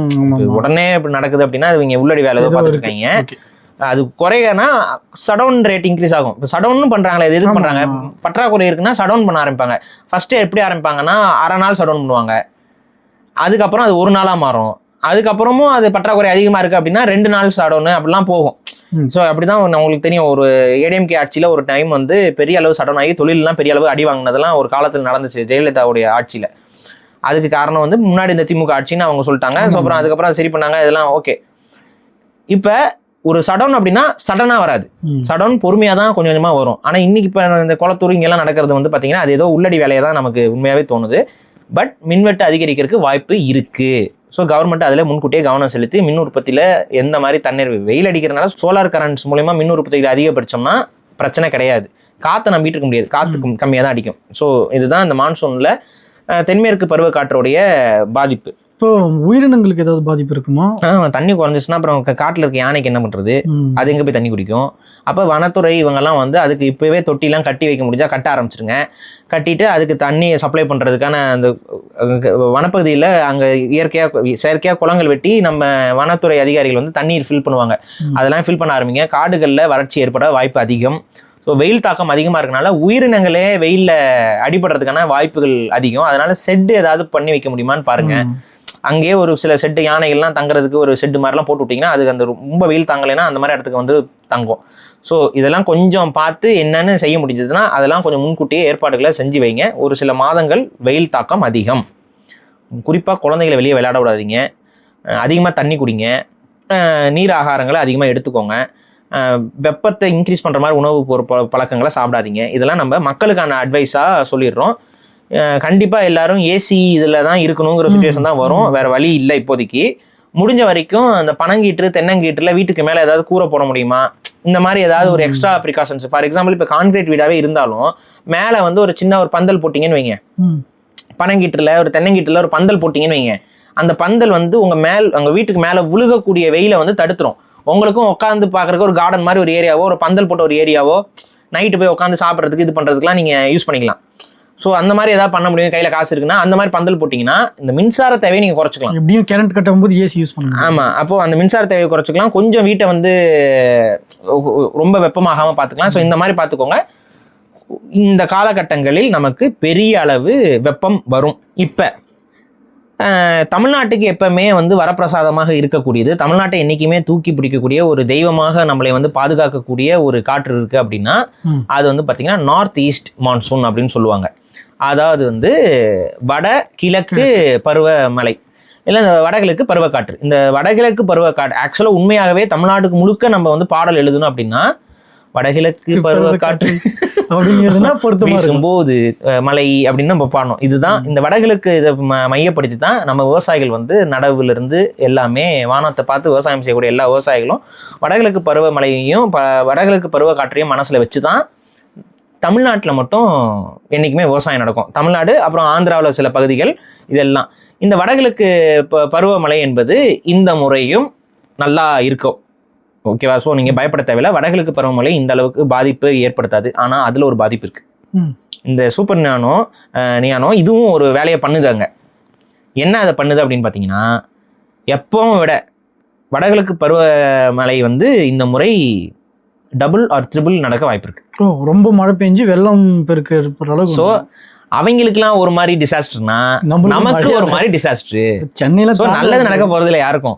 Speaker 2: உடனே இப்படி நடக்குது அப்படின்னா அது இங்கே உள்ளடி வேலை பார்த்துருக்காங்க. அது குறையனா சடவுன் ரேட் இன்க்ரீஸ் ஆகும். இப்போ சடவுன் பண்ணுறாங்களே, இது எதுக்கு பண்ணுறாங்க? பற்றாக்குறை இருக்குன்னா சடவுன் பண்ண ஆரம்பிப்பாங்க. ஃபஸ்ட்டு எப்படி ஆரம்பிப்பாங்கன்னா அரை நாள் சடவுன் பண்ணுவாங்க. அதுக்கப்புறம் அது 1 நாளாக மாறும். அதுக்கப்புறமும் அது பற்றாக்குறை அதிகமாக இருக்குது அப்படின்னா 2 நாள் சடவுன் அப்படிலாம் போகும். ஸோ அப்படிதான் உங்களுக்கு தெரியும், ஒரு ஏடிஎம்கே ஆட்சியில் ஒரு டைம் வந்து பெரிய அளவு சடவுன் ஆகி தொழிலெலாம் பெரிய அளவு அடி வாங்கினதெல்லாம் ஒரு காலத்தில் நடந்துச்சு ஜெயலலிதாவுடைய ஆட்சியில். அதுக்கு காரணம் வந்து முன்னாடி இந்த திமுக ஆட்சின்னு அவங்க சொல்லிட்டாங்க. ஸோ அப்புறம் அதுக்கப்புறம் சரி பண்ணாங்க, இதெல்லாம் ஓகே. இப்போ ஒரு சடவுன் அப்படின்னா சடனாக வராது, சடவுன் பொறுமையாக தான் கொஞ்சம் கொஞ்சமாக வரும். ஆனால் இன்னைக்கு இப்போ இந்த குளத்தூர் இங்கெல்லாம் நடக்கிறது வந்து பார்த்தீங்கன்னா அது ஏதோ உள்ளடி வேலையை தான் நமக்கு உண்மையாகவே தோணுது. பட் மின்வெட்டு அதிகரிக்கிறதுக்கு வாய்ப்பு இருக்கு. ஸோ கவர்மெண்ட் அதில் முன்கூட்டியே கவனம் செலுத்தி மின் உற்பத்தியில் எந்த மாதிரி தண்ணீர் வெயில் அடிக்கிறதுனால சோலார் கரண்ட்ஸ் மூலமா மின் உற்பத்தியில் அதிகப்படுத்தோம்னா பிரச்சனை கிடையாது. காற்றை நம்பிட்டு இருக்க முடியாது, காற்று கம்மியாக தான் அடிக்கும். ஸோ இதுதான் இந்த மான்சூனில் தென்மேற்கு பருவக்காற்றுடைய பாதிப்பு.
Speaker 1: இப்போ உயிரினங்களுக்கு ஏதாவது பாதிப்பு இருக்குமா?
Speaker 2: தண்ணி குறைஞ்சிச்சுன்னா அப்புறம் காட்டில் இருக்க யானைக்கு என்ன பண்ணுறது? அது எங்கே போய் தண்ணி குடிக்கும்? அப்போ வனத்துறை இவங்கெல்லாம் வந்து அதுக்கு இப்போவே தொட்டிலாம் கட்டி வைக்க முடிஞ்சால் கட்ட ஆரம்பிச்சிருங்க. கட்டிட்டு அதுக்கு தண்ணியை சப்ளை பண்ணுறதுக்கான அந்த வனப்பகுதியில் அங்கே செயற்கையாக குளங்கள் வெட்டி நம்ம வனத்துறை அதிகாரிகள் வந்து தண்ணீர் ஃபில் பண்ணுவாங்க. அதெல்லாம் ஃபில் பண்ண ஆரம்பிங்க. காடுகளில் வறட்சி ஏற்பட வாய்ப்பு அதிகம். ஸோ வெயில் தாக்கம் அதிகமாக இருக்கனால உயிரினங்களே வெயிலில் அடிபடுறதுக்கான வாய்ப்புகள் அதிகம். அதனால செட்டு ஏதாவது பண்ணி வைக்க முடியுமான்னு பாருங்கள். அங்கேயே ஒரு சில செட்டு யானைகள்லாம் தங்குறதுக்கு ஒரு செட்டு மாதிரிலாம் போட்டு விட்டிங்கன்னா அது அந்த ரொம்ப வெயில் தாங்கலைன்னா அந்த மாதிரி இடத்துக்கு வந்து தங்கும். ஸோ இதெல்லாம் கொஞ்சம் பார்த்து என்னென்னு செய்ய முடிஞ்சதுன்னா அதெல்லாம் கொஞ்சம் முன்கூட்டியே ஏற்பாடுகளை செஞ்சு வைங்க. ஒரு சில மாதங்கள் வெயில் தாக்கம் அதிகம். குறிப்பாக குழந்தைகளை வெளியே விளையாட விடாதீங்க. அதிகமாக தண்ணி குடிங்க. நீர் ஆகாரங்களை அதிகமாக எடுத்துக்கோங்க. வெப்பத்தை இன்க்ரீஸ் பண்ணுற மாதிரி உணவு பழக்கங்களை சாப்பிடாதீங்க. இதெல்லாம் நம்ம மக்களுக்கான அட்வைஸாக சொல்லிடுறோம். கண்டிப்பாக எல்லாரும் ஏசி இதில் தான் இருக்கணுங்கிற சுச்சுவேஷன் தான் வரும். வேறு வழி இல்லை இப்போதைக்கு. முடிஞ்ச வரைக்கும் அந்த பனங்கீற்று தென்னங்கீற்றில் வீட்டுக்கு மேலே ஏதாவது கூரை போட முடியுமா, இந்த மாதிரி ஏதாவது ஒரு எக்ஸ்ட்ரா ப்ரிகாஷன்ஸ். ஃபார் எக்ஸாம்பிள் இப்போ கான்கிரீட் வீடாகவே இருந்தாலும் மேலே வந்து ஒரு சின்ன ஒரு பந்தல் போட்டிங்கன்னு வைங்க. பனங்கீற்றில் ஒரு தென்னங்கீற்றில் ஒரு பந்தல் போட்டிங்கன்னு வைங்க. அந்த பந்தல் வந்து உங்கள் வீட்டுக்கு மேலே விழுகக்கூடிய வெயிலை வந்து தடுத்துரும். உங்களுக்கும் உட்காந்து பார்க்குறக்கு ஒரு கார்டன் மாதிரி ஒரு ஏரியாவோ ஒரு பந்தல் போட்ட ஒரு ஏரியாவோ நைட்டு போய் உட்காந்து சாப்பிட்றதுக்கு இது பண்ணுறதுக்குலாம் நீங்கள் யூஸ் பண்ணிக்கலாம். ஸோ அந்த மாதிரி ஏதாவது பண்ண முடியும், கையில் காசு இருக்குன்னா அந்த மாதிரி பந்தல் போட்டிங்கன்னா இந்த மின்சார தேவையை நீங்கள் குறைச்சிக்கலாம்.
Speaker 1: எப்படியும் கரண்ட் கட்டும்போது ஏசி யூஸ் பண்ணலாம்.
Speaker 2: ஆமாம், அப்போது அந்த மின்சார தேவையை குறைச்சிக்கலாம். கொஞ்சம் வீட்டை வந்து ரொம்ப வெப்பமாகாமல் பார்த்துக்கலாம். ஸோ இந்த மாதிரி பார்த்துக்கோங்க. இந்த காலகட்டங்களில் நமக்கு பெரிய அளவு வெப்பம் வரும். இப்போ தமிழ்நாட்டுக்கு எப்பவுமே வந்து வரப்பிரசாதமாக இருக்கக்கூடியது, தமிழ்நாட்டை என்றைக்குமே தூக்கி பிடிக்கக்கூடிய ஒரு தெய்வமாக நம்மளை வந்து பாதுகாக்கக்கூடிய ஒரு காற்று இருக்குது அப்படின்னா அது வந்து பார்த்திங்கன்னா நார்த் ஈஸ்ட் மான்சூன் அப்படின்னு சொல்லுவாங்க. அதாவது வந்து வட கிழக்கு பருவமழை இல்லை இந்த வடகிழக்கு பருவக்காற்று. இந்த வடகிழக்கு பருவக்காற்று ஆக்சுவலாக உண்மையாகவே தமிழ்நாட்டுக்கு முழுக்க நம்ம வந்து பாடல் எழுதணும் அப்படின்னா வடகிழக்கு பருவக்காற்று வீசும்போது மழை அப்படின்னு நம்ம பாடணும். இதுதான் இந்த வடகிழக்கு இதை மையப்படுத்தி தான் நம்ம விவசாயிகள் வந்து நடவுல இருந்து எல்லாமே வானத்தை பார்த்து விவசாயம் செய்யக்கூடிய எல்லா விவசாயிகளும் வடகிழக்கு பருவமழையையும் வடகிழக்கு பருவ காற்றையும் மனசுல வச்சு தான் தமிழ்நாட்டில் மட்டும் என்றைக்குமே விவசாயம் நடக்கும். தமிழ்நாடு அப்புறம் ஆந்திராவில் சில பகுதிகள் இதெல்லாம் இந்த வடகிழக்கு பருவமழை என்பது இந்த முறையும் நல்லா இருக்கும். ஓகேவா? ஸோ நீங்கள் பயப்பட தேவையில்லை. வடகிழக்கு பருவமழை இந்த அளவுக்கு பாதிப்பு ஏற்படுத்தாது. ஆனால் அதில் ஒரு பாதிப்பு இருக்குது. இந்த சூப்பர் நியானோ இதுவும் ஒரு வேலையை பண்ணுதாங்க. என்ன அதை பண்ணுது அப்படின்னு பார்த்தீங்கன்னா எப்பவும் விட வடகிழக்கு பருவமழை வந்து இந்த முறை டபுள் ஆர் ட்ரிபிள் நடக்க வாய்ப்பு இருக்கு.
Speaker 1: ரொம்ப மழை பெஞ்சு வெள்ளம் பெருக்கு.
Speaker 2: ஸோ அவங்களுக்குலாம் ஒரு மாதிரி டிசாஸ்டர்னா நமக்கு ஒரு மாதிரி டிசாஸ்டர். சென்னையில் நல்லது நடக்க போகிறதில்ல யாருக்கும்.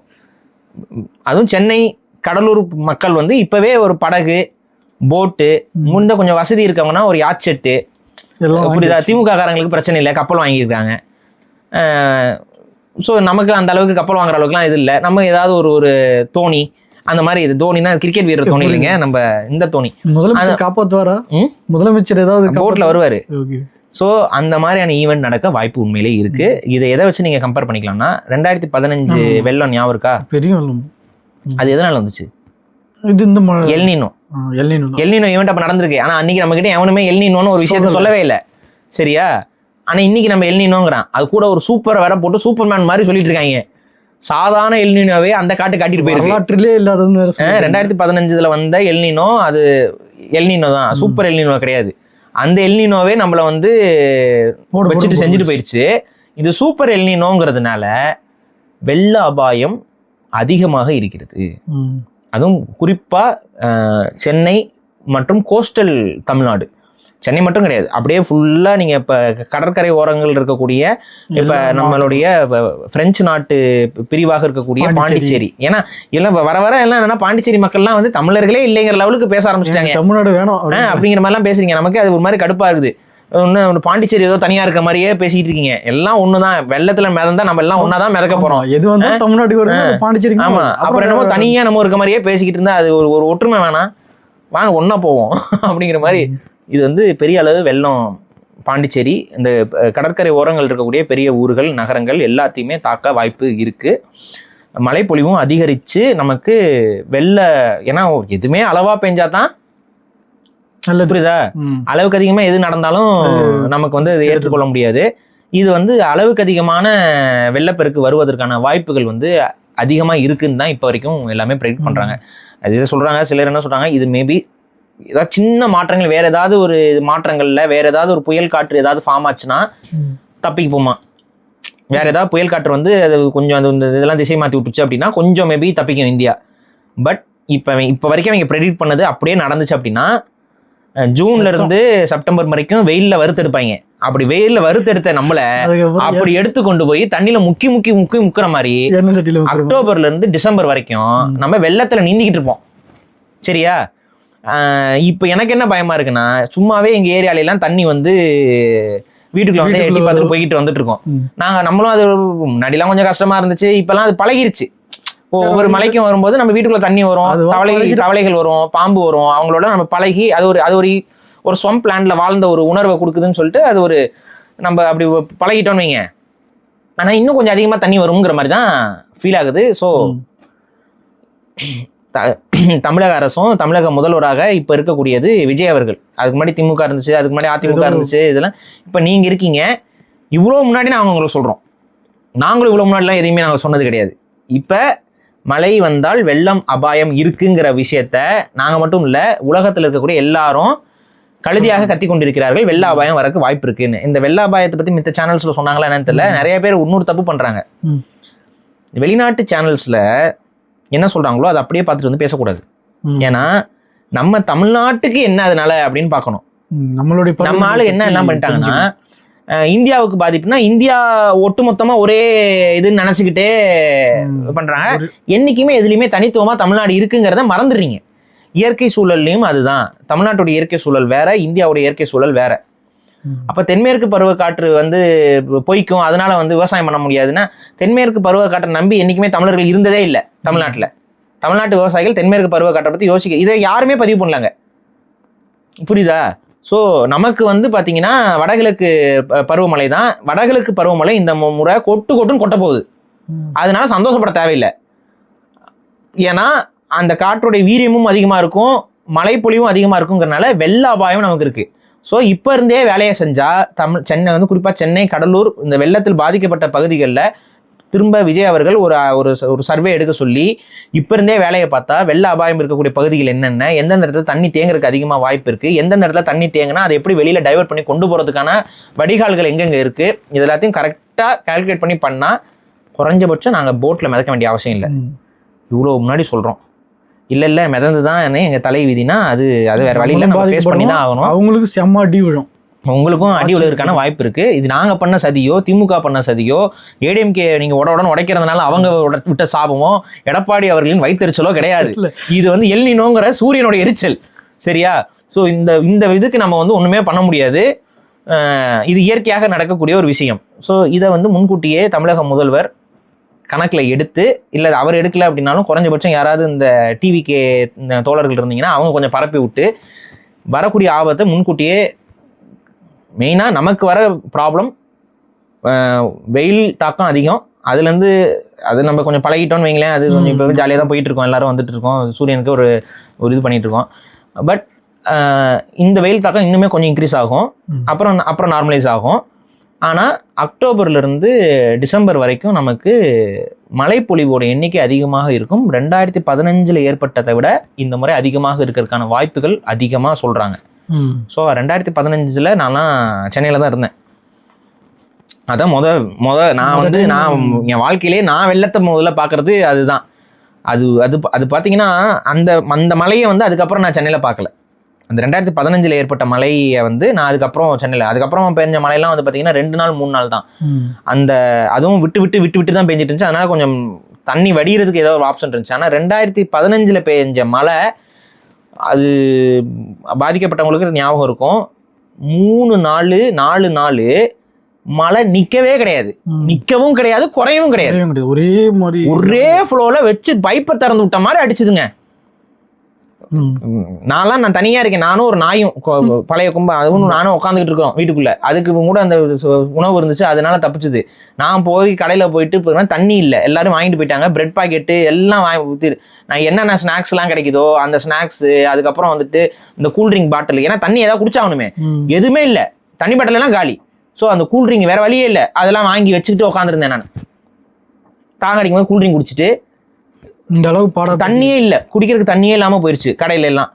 Speaker 2: அதுவும் சென்னை கடலூர் மக்கள் வந்து இப்போவே ஒரு படகு போட்டு முன்ன கொஞ்சம் வசதி இருக்கவங்கன்னா ஒரு யாட் செட்டு புரியுதா? திமுக காரங்களுக்கு பிரச்சனை இல்லை, கப்பல் வாங்கியிருக்காங்க. ஸோ நமக்கு அந்த அளவுக்கு கப்பல் வாங்குற அளவுக்குலாம் இது இல்லை. நம்ம ஏதாவது ஒரு தோணி அந்த மாதிரி, இது தோனினா கிரிக்கெட் வீரர் தோனி இல்லைங்க, நம்ம இந்த தோனி
Speaker 1: முதலமைச்சர் காப்பாற்றுவாரா? முதலமைச்சர் ஏதாவது
Speaker 2: போட்ல வருவாரு. ஸோ அந்த மாதிரியான ஈவெண்ட் நடக்க வாய்ப்பு உண்மையிலே இருக்கு. இதை எதை வச்சு நீங்க கம்பேர் பண்ணிக்கலாம்னா 2015 வெள்ளம் ஞாபகம் இருக்கா?
Speaker 1: பெரிய வெள்ளம்.
Speaker 2: அது எதனால வந்துச்சு?
Speaker 1: இது இந்த
Speaker 2: எல்னினோ ஈவெண்ட் அப்ப நடந்திருக்கு. ஆனா அன்னைக்கு நம்ம கிட்ட எவனுமே எல்னினோன்னு ஒரு விஷயத்த சொல்லவே இல்லை, சரியா? ஆனா இன்னைக்கு நம்ம எல்னினோங்கிறான். அது கூட ஒரு சூப்பர் வேற போட்டு சூப்பர்மேன் மாதிரி சொல்லிட்டு இருக்காங்க. சாதாரண எல்னினோவே அந்த காட்டிட்டு போயிருக்கு. 2015 வந்த எல்னினோ அது எல்னினோ தான், சூப்பர் எல்னினோ கிடையாது. அந்த எல்னினோவே நம்மளை வந்து வச்சுட்டு செஞ்சுட்டு போயிடுச்சு. இது சூப்பர் எல்னினோங்கிறதுனால வெள்ள அபாயம் அதிகமாக இருக்கிறது. அதுவும் குறிப்பாக சென்னை மற்றும் கோஸ்டல் தமிழ்நாடு, சென்னை மட்டும் கிடையாது, அப்படியே ஃபுல்லாக நீங்கள் இப்போ கடற்கரை ஓரங்கள் இருக்கக்கூடிய இப்போ நம்மளுடைய பிரெஞ்சு நாட்டு பிரிவாக இருக்கக்கூடிய பாண்டிச்சேரி. ஏன்னா எல்லாம் வர வர எல்லாம் என்னன்னா பாண்டிச்சேரி மக்கள்லாம் வந்து தமிழர்களே இல்லைங்கிற லெவலுக்கு பேச ஆரம்பிச்சிட்டாங்க.
Speaker 1: தமிழ்நாடு வேணும்
Speaker 2: அப்படிங்கிற மாதிரிலாம் பேசுறீங்க. நமக்கு அது ஒரு மாதிரி கடுப்பாக இருக்குது. ஒன்று பாண்டிச்சேரி ஏதோ தனியாக இருக்க மாதிரியே பேசிக்கிட்டு இருக்கீங்க. எல்லாம் ஒன்று தான், வெள்ளத்தில் மிதந்தா நம்ம எல்லாம் ஒன்றா தான் மிதக்க போகிறோம்.
Speaker 1: எது வந்து தமிழ்நாடு பாண்டிச்சேரி.
Speaker 2: ஆமாம், அப்புறம் என்னமோ தனியாக நம்ம இருக்க மாதிரியே பேசிக்கிட்டு இருந்தால் அது ஒரு ஒற்றுமை வேணாம், வாங்க ஒன்றா போவோம் அப்படிங்கிற மாதிரி. இது வந்து பெரிய அளவு வெள்ளம் பாண்டிச்சேரி, இந்த கடற்கரை ஓரங்கள் இருக்கக்கூடிய பெரிய ஊர்கள், நகரங்கள் எல்லாத்தையுமே தாக்க வாய்ப்பு இருக்குது. மழைப்பொழிவும் அதிகரித்து நமக்கு ஏன்னா எதுவுமே அளவாக பெஞ்சாதான் புரியுதா, அளவுக்கு அதிகமாக எது நடந்தாலும் நமக்கு வந்து அதை ஏற்றுக்கொள்ள முடியாது. இது வந்து அளவுக்கு அதிகமான வெள்ளப்பெருக்கு வருவதற்கான வாய்ப்புகள் வந்து அதிகமாக இருக்குன்னு தான் இப்போ வரைக்கும் எல்லாமே ப்ரெடிக்ட் பண்ணுறாங்க. அது இதை சொல்கிறாங்க. சிலர் என்ன சொல்கிறாங்க, இது மேபி ஏதாவது சின்ன மாற்றங்கள், வேறு ஏதாவது ஒரு மாற்றங்களில் வேறு ஏதாவது ஒரு புயல் காற்று ஏதாவது ஃபார்ம் ஆச்சுன்னா தப்பிக்கு போமா. வேறு ஏதாவது புயல் காற்று வந்து அது கொஞ்சம் அது இதெல்லாம் திசை மாற்றி விட்டுச்சு அப்படின்னா கொஞ்சம் மேபி தப்பிக்கும் இந்தியா. பட் இப்போ வரைக்கும் அவங்க ப்ரெடிக்ட் பண்ணது அப்படியே நடந்துச்சு அப்படின்னா ஜூன்ல இருந்து செப்டம்பர் வரைக்கும் வெயில்ல வறுத்தெடுப்பாங்க. அப்படி வெயில்ல வறுத்தெடுத்த நம்மள அப்படி எடுத்து கொண்டு போய் தண்ணியில முக்கிற மாதிரி அக்டோபர்ல இருந்து டிசம்பர் வரைக்கும் நம்ம வெள்ளத்துல நீந்திக்கிட்டு இருப்போம். சரியா? இப்ப எனக்கு என்ன பயமா இருக்குன்னா, சும்மாவே எங்க ஏரியால எல்லாம் தண்ணி வந்து வீட்டுக்குள்ள வந்து எட்டி பார்த்துட்டு போய்கிட்டு வந்துட்டு இருக்கோம். நம்மளும் அது முன்னாடிலாம் கொஞ்சம் கஷ்டமா இருந்துச்சு. இப்பெல்லாம் அது பழகிருச்சு. ஒவ்வொரு மலைக்கும் வரும்போது நம்ம வீட்டுக்குள்ள தண்ணி வரும், தவளைகள் வரும், பாம்பு வரும், அவங்களோட நம்ம பழகி அது ஒரு ஸ்வம்ப் பிளான்ல வாழ்ந்த ஒரு உணர்வை கொடுக்குதுன்னு சொல்லிட்டு அது ஒரு நம்ம அப்படி பழகிட்டோம்னு வைங்க. ஆனா இன்னும் கொஞ்சம் அதிகமா தண்ணி வருங்கிற மாதிரி தான் ஃபீல் ஆகுது. ஸோ தமிழக அரசும் தமிழக முதல்வராக இப்ப இருக்கக்கூடியது விஜய் அவர்கள். அதுக்கு முன்னாடி திமுக இருந்துச்சு, அதுக்கு முன்னாடி அதிமுக இருந்துச்சு. இதெல்லாம் இப்ப நீங்க இருக்கீங்க. இவ்வளவு முன்னாடி நாங்க உங்களுக்கு சொல்றோம். நாங்களும் இவ்வளவு முன்னாடிலாம் எதையுமே நாங்க சொன்னது கிடையாது. இப்ப மழை வந்தால் வெள்ளம் அபாயம் இருக்குங்கிற விஷயத்த நாங்க மட்டும் இல்ல, உலகத்தில் இருக்கக்கூடிய எல்லாரும் கழுதியாக கத்தி கொண்டிருக்கிறார்கள். வெள்ள அபாயம் வரக்கு வாய்ப்பு இருக்குன்னு. இந்த வெள்ள அபாயத்தை பத்தி மித்த சேனல்ஸ்ல சொன்னாங்களா என்னன்னு தெரியல. நிறைய பேர் இன்னொரு தப்பு பண்றாங்க. வெளிநாட்டு சேனல்ஸ்ல என்ன சொல்றாங்களோ அதை அப்படியே பார்த்துட்டு வந்து பேசக்கூடாது. ஏன்னா நம்ம தமிழ்நாட்டுக்கு என்ன அதனால அப்படின்னு பார்க்கணும். நம்ம ஆளு என்ன பண்ணிட்டாங்கன்னா, இந்தியாவுக்கு பாதிப்புனா இந்தியா ஒட்டுமொத்தமா ஒரே இதுன்னு நினைச்சுக்கிட்டே பண்றாங்க. என்னைக்குமே எதுலையுமே தனித்துவமா தமிழ்நாடு இருக்குங்கிறத மறந்துடுறீங்க. இயற்கை சூழல்லையும் அதுதான். தமிழ்நாட்டுடைய இயற்கை சூழல் வேற, இந்தியாவுடைய இயற்கை சூழல் வேற. அப்ப தென்மேற்கு பருவ காற்று வந்து பொய்க்கும், அதனால வந்து விவசாயம் பண்ண முடியாதுன்னா, தென்மேற்கு பருவ காற்றை நம்பி என்னைக்குமே தமிழர்கள் இருந்ததே இல்லை தமிழ்நாட்டுல. தமிழ்நாட்டு விவசாயிகள் தென்மேற்கு பருவ காற்றை பத்தி யோசிக்க இதை யாருமே பதிவு பண்ணலாங்க. புரியுதா? ஸோ நமக்கு வந்து பார்த்தீங்கன்னா வடகிழக்கு பருவமழை தான். வடகிழக்கு பருவமழை இந்த முறை கொட்டுன்னு கொட்ட போகுது. அதனால சந்தோஷப்பட தேவையில்லை. ஏன்னா அந்த காற்றுடைய வீரியமும் அதிகமாக இருக்கும், மழைப்பொழிவும் அதிகமாக இருக்குங்கிறனால வெள்ள அபாயம் நமக்கு இருக்கு. ஸோ இப்போ இருந்தே வேலையை செஞ்சால் சென்னை வந்து குறிப்பாக சென்னை, கடலூர் இந்த வெள்ளத்தில் பாதிக்கப்பட்ட பகுதிகளில் திரும்ப விஜய் அவர்கள் ஒரு சர்வே எடுக்க சொல்லி இப்போ இருந்தே வேலையை பார்த்தா வெள்ள அபாயம் இருக்கக்கூடிய பகுதிகள் என்னென்ன, எந்தெந்த இடத்துல தண்ணி தேங்குறதுக்கு அதிகமாக வாய்ப்பு இருக்குது, எந்தெந்த இடத்துல தண்ணி தேங்கினா அதை எப்படி வெளியில் டைவர்ட் பண்ணி கொண்டு போகிறதுக்கான வடிகால்கள் எங்கெங்கே இருக்குது, இது எல்லாத்தையும் கரெக்டாக கால்குலேட் பண்ணி பண்ணால் குறைஞ்சபட்சம் நாங்கள் போட்டில் மிதக்க வேண்டிய அவசியம் இல்லை. இவ்வளோ முன்னாடி சொல்கிறோம். இல்லை மிதந்து தான் எங்கள் தலை விதினா அது வேறு வழியில் நம்ம ஃபேஸ் பண்ணி தான் ஆகணும்.
Speaker 1: அவங்களுக்கு செம்ம அடி விழும், உங்களுக்கும்
Speaker 2: அடி விழுவதற்கான வாய்ப்பு இருக்கு. இது நாங்க பண்ண சதியோ, திமுக பண்ண சதியோ, ஏடிஎம்கே நீங்க உடனே உடைக்கிறதுனால அவங்க விட்ட சாபமோ, எடப்பாடி அவர்களின் வைத்தெரிச்சலோ கிடையாது. இது வந்து எல்னினோங்கிற சூரியனோட எரிச்சல். சரியா? ஸோ இந்த இதுக்கு நம்ம வந்து ஒண்ணுமே பண்ண முடியாது. இது இயற்கையாக நடக்கக்கூடிய ஒரு விஷயம். ஸோ இதை வந்து முன்கூட்டியே தமிழக முதல்வர் கணக்கில் எடுத்து, இல்லை அவர் எடுக்கல அப்படின்னாலும் குறைஞ்சபட்சம் யாராவது இந்த டிவிகே தோழர்கள் இருந்தீங்கன்னா அவங்க கொஞ்சம் பரப்பி விட்டு வரக்கூடிய ஆபத்தை முன்கூட்டியே, மெயினாக நமக்கு வர ப்ராப்ளம் வெயில் தாக்கம் அதிகம். அதுலேருந்து அது நம்ம கொஞ்சம் பழகிட்டோன்னு வைங்களேன், அது கொஞ்சம் இப்போ ஜாலியாக தான் போயிட்டு இருக்கோம், எல்லாரும் வந்துட்டு இருக்கோம், சூரியனுக்கு ஒரு இது பண்ணிட்டு இருக்கோம். பட் இந்த வெயில் தாக்கம் இன்னுமே கொஞ்சம் இன்க்ரீஸ் ஆகும், அப்புறம் நார்மலைஸ் ஆகும். ஆனால் அக்டோபர்லேருந்து டிசம்பர் வரைக்கும் நமக்கு மழைப்பொழிவோட எண்ணிக்கை அதிகமாக இருக்கும். 2015 ஏற்பட்டதை விட இந்த முறை அதிகமாக இருக்கிறதுக்கான வாய்ப்புகள் அதிகமாக சொல்கிறாங்க. ஸோ 2015 நான்லாம் சென்னையில் தான் இருந்தேன். அதான் நான் என் வாழ்க்கையிலே நான் வெள்ளத்தை முதல்ல பார்க்குறது அதுதான். அது பார்த்தீங்கன்னா அந்த மலையை வந்து அதுக்கப்புறம் நான் சென்னையில் பார்க்கல. அந்த 2015 ஏற்பட்ட மழையை வந்து நான் அதுக்கப்புறம் பெஞ்ச மழையெல்லாம் வந்து பார்த்தீங்கன்னா 2 நாள் 3 நாள் தான். அதுவும் விட்டு தான் பெஞ்சிட்டு இருந்துச்சு. அதனால கொஞ்சம் தண்ணி வடிகிறதுக்கு ஏதோ ஒரு ஆப்ஷன் இருந்துச்சு. ஆனால் 2015 பெஞ்ச மழை அது பாதிக்கப்பட்டவங்களுக்கு ஞாபகம் இருக்கும். 3 நாள் 4 நாள் மழை நிற்கவே கிடையாது, நிற்கவும் கிடையாது, குறையவும் கிடையாது. ஒரே ஃப்ளோல வச்சு பைப்பை திறந்து விட்ட மாதிரி அடிச்சுதுங்க. நான் தனியா இருக்கேன், நானும் ஒரு நாயும் பழைய கும்பம் அதுவும் நானும் உட்காந்துக்கிட்டு இருக்கோம் வீட்டுக்குள்ள. அதுக்கு கூட அந்த உணவு இருந்துச்சு, அதனால தப்பிச்சுது. நான் போய் கடையில போயிட்டு இப்போ தண்ணி இல்லை, எல்லாரும் வாங்கிட்டு போயிட்டாங்க. பிரெட் பாக்கெட்டு எல்லாம் வாங்கி ஊற்றி நான் என்னென்ன ஸ்நாக்ஸ் எல்லாம் கிடைக்குதோ அந்த ஸ்நாக்ஸ், அதுக்கப்புறம் வந்துட்டு இந்த கூல்ட்ரிங்க் பாட்டில், ஏன்னா தண்ணி ஏதாவது குடிச்சாகணுமே, எதுவுமே இல்லை, தண்ணி பாட்டில் எல்லாம் காலி. ஸோ அந்த கூல்ட்ரிங்க் வேற வழியே இல்லை, அதெல்லாம் வாங்கி வச்சுக்கிட்டு உட்காந்துருந்தேன். நான் தாங்க அடிக்கும் போது கூல்ட்ரிங்க் குடிச்சிட்டு
Speaker 1: இந்த அளவு
Speaker 2: தண்ணியே இல்லை, குடிக்கிறதுக்கு தண்ணியே இல்லாமல் போயிடுச்சு. கடையில எல்லாம்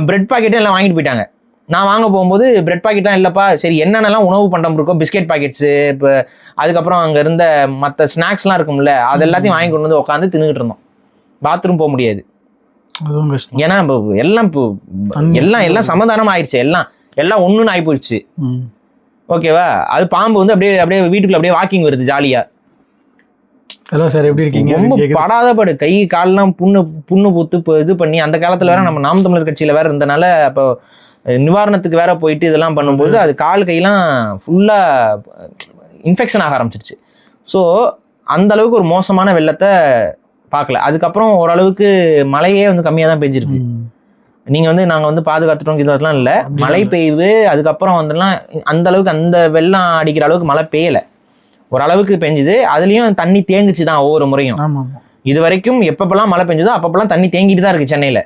Speaker 2: பிரெட் பாக்கெட்டும் எல்லாம் வாங்கிட்டு போயிட்டாங்க. நான் வாங்க போகும்போது பிரெட் பாக்கெட்லாம் இல்லைப்பா, சரி என்னென்னலாம் உணவு பண்டம் இருக்கோ, பிஸ்கெட் பாக்கெட்ஸு, இப்போ அதுக்கப்புறம் அங்கே இருந்த மற்ற ஸ்நாக்ஸ்லாம் இருக்கும்ல, அது எல்லாத்தையும் வாங்கி கொண்டு வந்து உட்காந்து தின்னுக்கிட்டு இருந்தோம். பாத்ரூம் போக முடியாது, ஏன்னா இப்போ எல்லாம் சமாதானம் ஆயிடுச்சு, எல்லாம் ஒன்றுன்னு ஆகி போயிடுச்சு. ஓகேவா? அது பாம்பு வந்து அப்படியே வீட்டுக்குள்ள அப்படியே வாக்கிங் வருது ஜாலியா.
Speaker 1: ஹலோ சார், எப்படி இருக்கீங்க?
Speaker 2: ரொம்ப படாத படு, கை கால்லாம் புண்ணு பூத்து இப்போ இது பண்ணி, அந்த காலத்துல வேற நம்ம நாம் தமிழர் கட்சியில வேற இருந்தனால அப்போ நிவாரணத்துக்கு வேற போயிட்டு இதெல்லாம் பண்ணும்போது அது கால் கையெல்லாம் ஃபுல்லா இன்ஃபெக்ஷன் ஆக ஆரம்பிச்சிருச்சு. ஸோ அந்த அளவுக்கு ஒரு மோசமான வெள்ளத்தை பார்க்கல. அதுக்கப்புறம் ஓரளவுக்கு மழையே வந்து கம்மியாக தான் பெஞ்சிருக்கு. நீங்கள் வந்து நாங்கள் வந்து பாதுகாத்துட்டோம் இதெல்லாம் இல்லை, மழை பெய்யுது. அதுக்கப்புறம் வந்துலாம் அந்த அளவுக்கு அந்த வெள்ளம் அடிக்கிற அளவுக்கு மழை பெய்யலை, ஓரளவுக்கு பெஞ்சுது. அதுலேயும் தண்ணி தேங்குச்சு தான் ஒவ்வொரு முறையும். இது வரைக்கும் எப்பப்பெல்லாம் மழை பெஞ்சதோ அப்பப்பெல்லாம் தண்ணி தேங்கிட்டு தான் இருக்குது சென்னையில்.